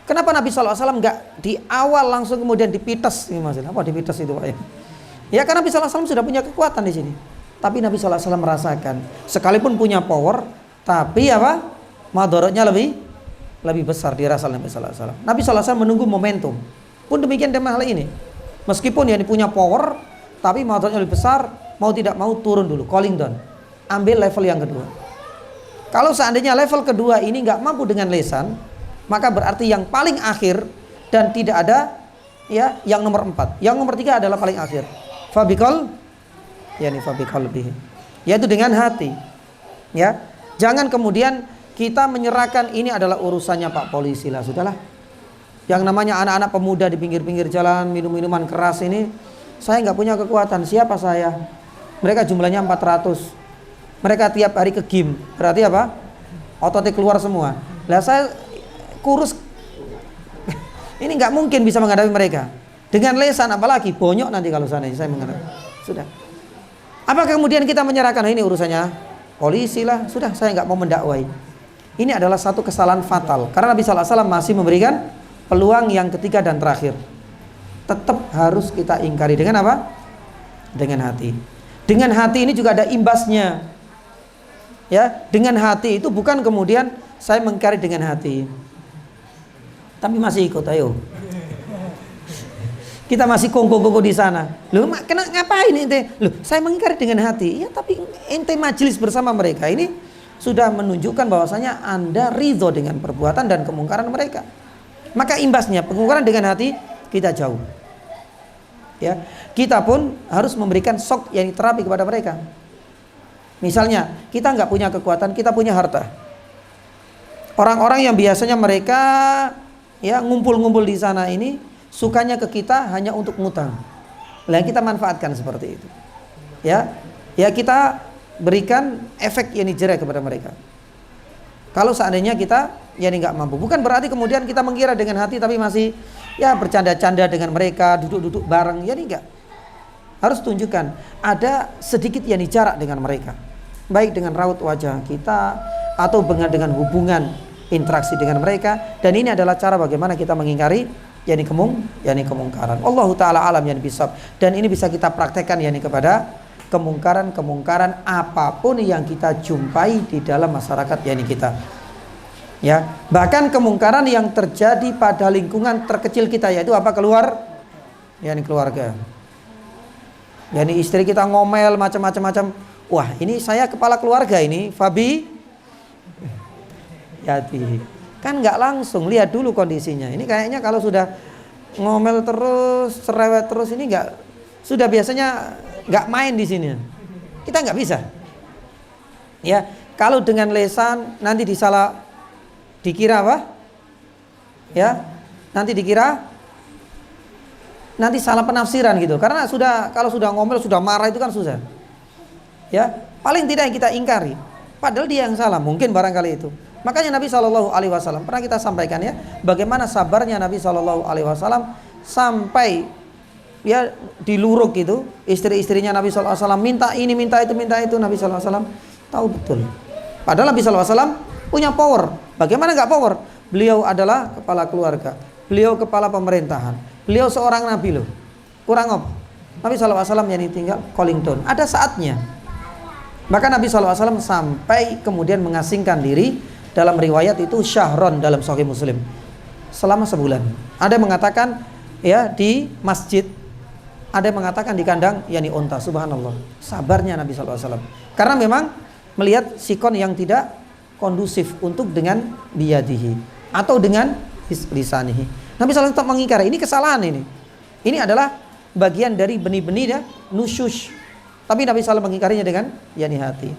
Kenapa Nabi Sallallahu Alaihi Wasallam nggak di awal langsung kemudian dipites? Ini maksudnya apa dipites itu Pak? Ya karena Nabi Sallallahu Alaihi Wasallam sudah punya kekuatan di sini. Tapi Nabi Sallallahu Alaihi Wasallam merasakan, sekalipun punya power, tapi apa? Madorotnya lebih besar dirasa Nabi Sallallahu Alaihi Wasallam. Nabi Sallallahu Alaihi Wasallam menunggu momentum. Pun demikian dalam hal ini. Meskipun yang punya power, tapi madorotnya lebih besar, mau tidak mau turun dulu, calling down. Ambil level yang kedua. Kalau seandainya level kedua ini nggak mampu dengan lisan, maka berarti yang paling akhir dan tidak ada ya yang nomor 4. Yang nomor 3 adalah paling akhir. Fabikol yani fabikol lebih. Yaitu dengan hati. Ya. Jangan kemudian kita menyerahkan ini adalah urusannya Pak Polisi lah, sudahlah. Yang namanya anak-anak pemuda di pinggir-pinggir jalan minum-minuman keras ini, saya nggak punya kekuatan. Siapa saya? Mereka jumlahnya 400. Mereka tiap hari ke gym. Berarti apa? Ototnya keluar semua. Lah saya kurus. Ini nggak mungkin bisa menghadapi mereka. Dengan lesan apalagi bonyok nanti kalau sana saya menghadapi. Sudah. Apakah kemudian kita menyerahkan ini urusannya polisi lah? Sudah, saya nggak mau mendakwai. Ini adalah satu kesalahan fatal. Karena Nabi Sallallahu Alaihi Wasallam masih memberikan peluang yang ketiga dan terakhir. Tetap harus kita ingkari dengan apa? Dengan hati. Dengan hati ini juga ada imbasnya. Ya, dengan hati itu bukan kemudian saya mengingkari dengan hati, tapi masih ikut, ayo. Kita masih kongko-kongko di sana. Loh, ngapain ente? Loh, saya mengingkari dengan hati. Ya, tapi ente majelis bersama mereka ini sudah menunjukkan bahwasanya Anda ridho dengan perbuatan dan kemungkaran mereka. Maka imbasnya pengingkaran dengan hati kita jauh. Ya, kita pun harus memberikan shock yang terapi kepada mereka. Misalnya, kita nggak punya kekuatan, kita punya harta. Orang-orang yang biasanya mereka ya ngumpul-ngumpul di sana ini sukanya ke kita hanya untuk ngutang. Lah kita manfaatkan seperti itu. Ya kita berikan efek yang jerah kepada mereka. Kalau seandainya kita yani nggak mampu, bukan berarti kemudian kita mengira dengan hati tapi masih ya bercanda-canda dengan mereka, duduk-duduk bareng, yani enggak. Harus tunjukkan ada sedikit yani jarak dengan mereka. Baik dengan raut wajah kita atau dengan hubungan interaksi dengan mereka, dan ini adalah cara bagaimana kita mengingkari yani kemungkaran. Allahu taala alam yani bisab, dan ini bisa kita praktekkan yani kepada kemungkaran apapun yang kita jumpai di dalam masyarakat yani kita. Ya, bahkan kemungkaran yang terjadi pada lingkungan terkecil kita, yaitu apa? Yani keluarga. Yani istri kita ngomel macam-macam. Wah, ini saya kepala keluarga ini, Fabi. Hati. Kan nggak langsung lihat dulu kondisinya. Ini kayaknya kalau sudah ngomel terus, cerewet terus, ini nggak, sudah biasanya nggak main di sini. Kita nggak bisa. Ya, Kalau dengan lesan nanti dikira apa? Ya, nanti salah penafsiran gitu. Karena kalau sudah ngomel, sudah marah itu kan susah. Ya, paling tidak yang kita ingkari. Padahal dia yang salah, mungkin barangkali itu. Makanya Nabi Shallallahu Alaihi Wasallam pernah kita sampaikan ya, bagaimana sabarnya Nabi Shallallahu Alaihi Wasallam sampai ya diluruk itu istri-istrinya Nabi Shallallahu Alaihi Wasallam minta ini, minta itu, Nabi Shallallahu Alaihi Wasallam tahu betul. Padahal Nabi Shallallahu Alaihi Wasallam punya power. Bagaimana nggak power? Beliau adalah kepala keluarga, beliau kepala pemerintahan, beliau seorang nabi loh. Kurang apa? Nabi Shallallahu Alaihi Wasallam yang tinggal calling tone. Ada saatnya. Maka Nabi SAW sampai kemudian mengasingkan diri, dalam riwayat itu syahron dalam Sahih Muslim, selama sebulan. Ada yang mengatakan ya di masjid, ada yang mengatakan di kandang yakni unta. Subhanallah, sabarnya Nabi SAW. Karena memang melihat sikon yang tidak kondusif untuk dengan biyadihi atau dengan lisanihi. Nabi SAW tetap mengingkari, ini kesalahan ini. Ini adalah bagian dari benih-benih ya, nusyush. Tapi Nabi SAW mengingkarinya dengan yani hati.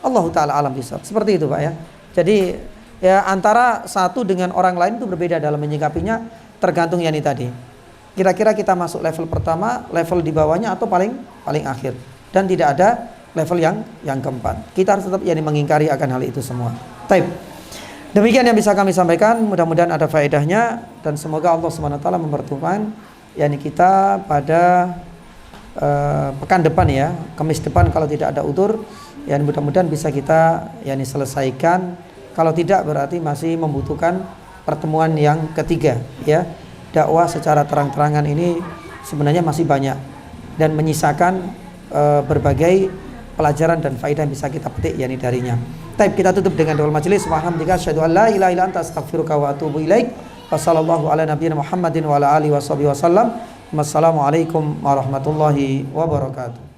Allah Ta'ala alam bisawab. Seperti itu Pak ya. Jadi ya antara satu dengan orang lain itu berbeda dalam menyikapinya, tergantung yani tadi. Kira-kira kita masuk level pertama, level di bawahnya, atau paling akhir. Dan tidak ada level yang keempat. Kita harus tetap yani mengingkari akan hal itu semua. Taib. Demikian yang bisa kami sampaikan. Mudah-mudahan ada faedahnya, dan semoga Allah SWT mempertemukan yani kita pada pekan depan ya, Kamis depan kalau tidak ada udzur, ya mudah-mudahan bisa kita yakni selesaikan. Kalau tidak berarti masih membutuhkan pertemuan yang ketiga ya. Dakwah secara terang-terangan ini sebenarnya masih banyak dan menyisakan berbagai pelajaran dan faedah yang bisa kita petik yakni darinya. Taib, kita tutup dengan doa majelis. Walhamdulillah, asyhadu an la ilaha illa anta astaghfiruka wa atubu ilaik. Wassallallahu ala nabiyina Muhammadin wa ala alihi wasallam. Wassalamualaikum warahmatullahi wabarakatuh.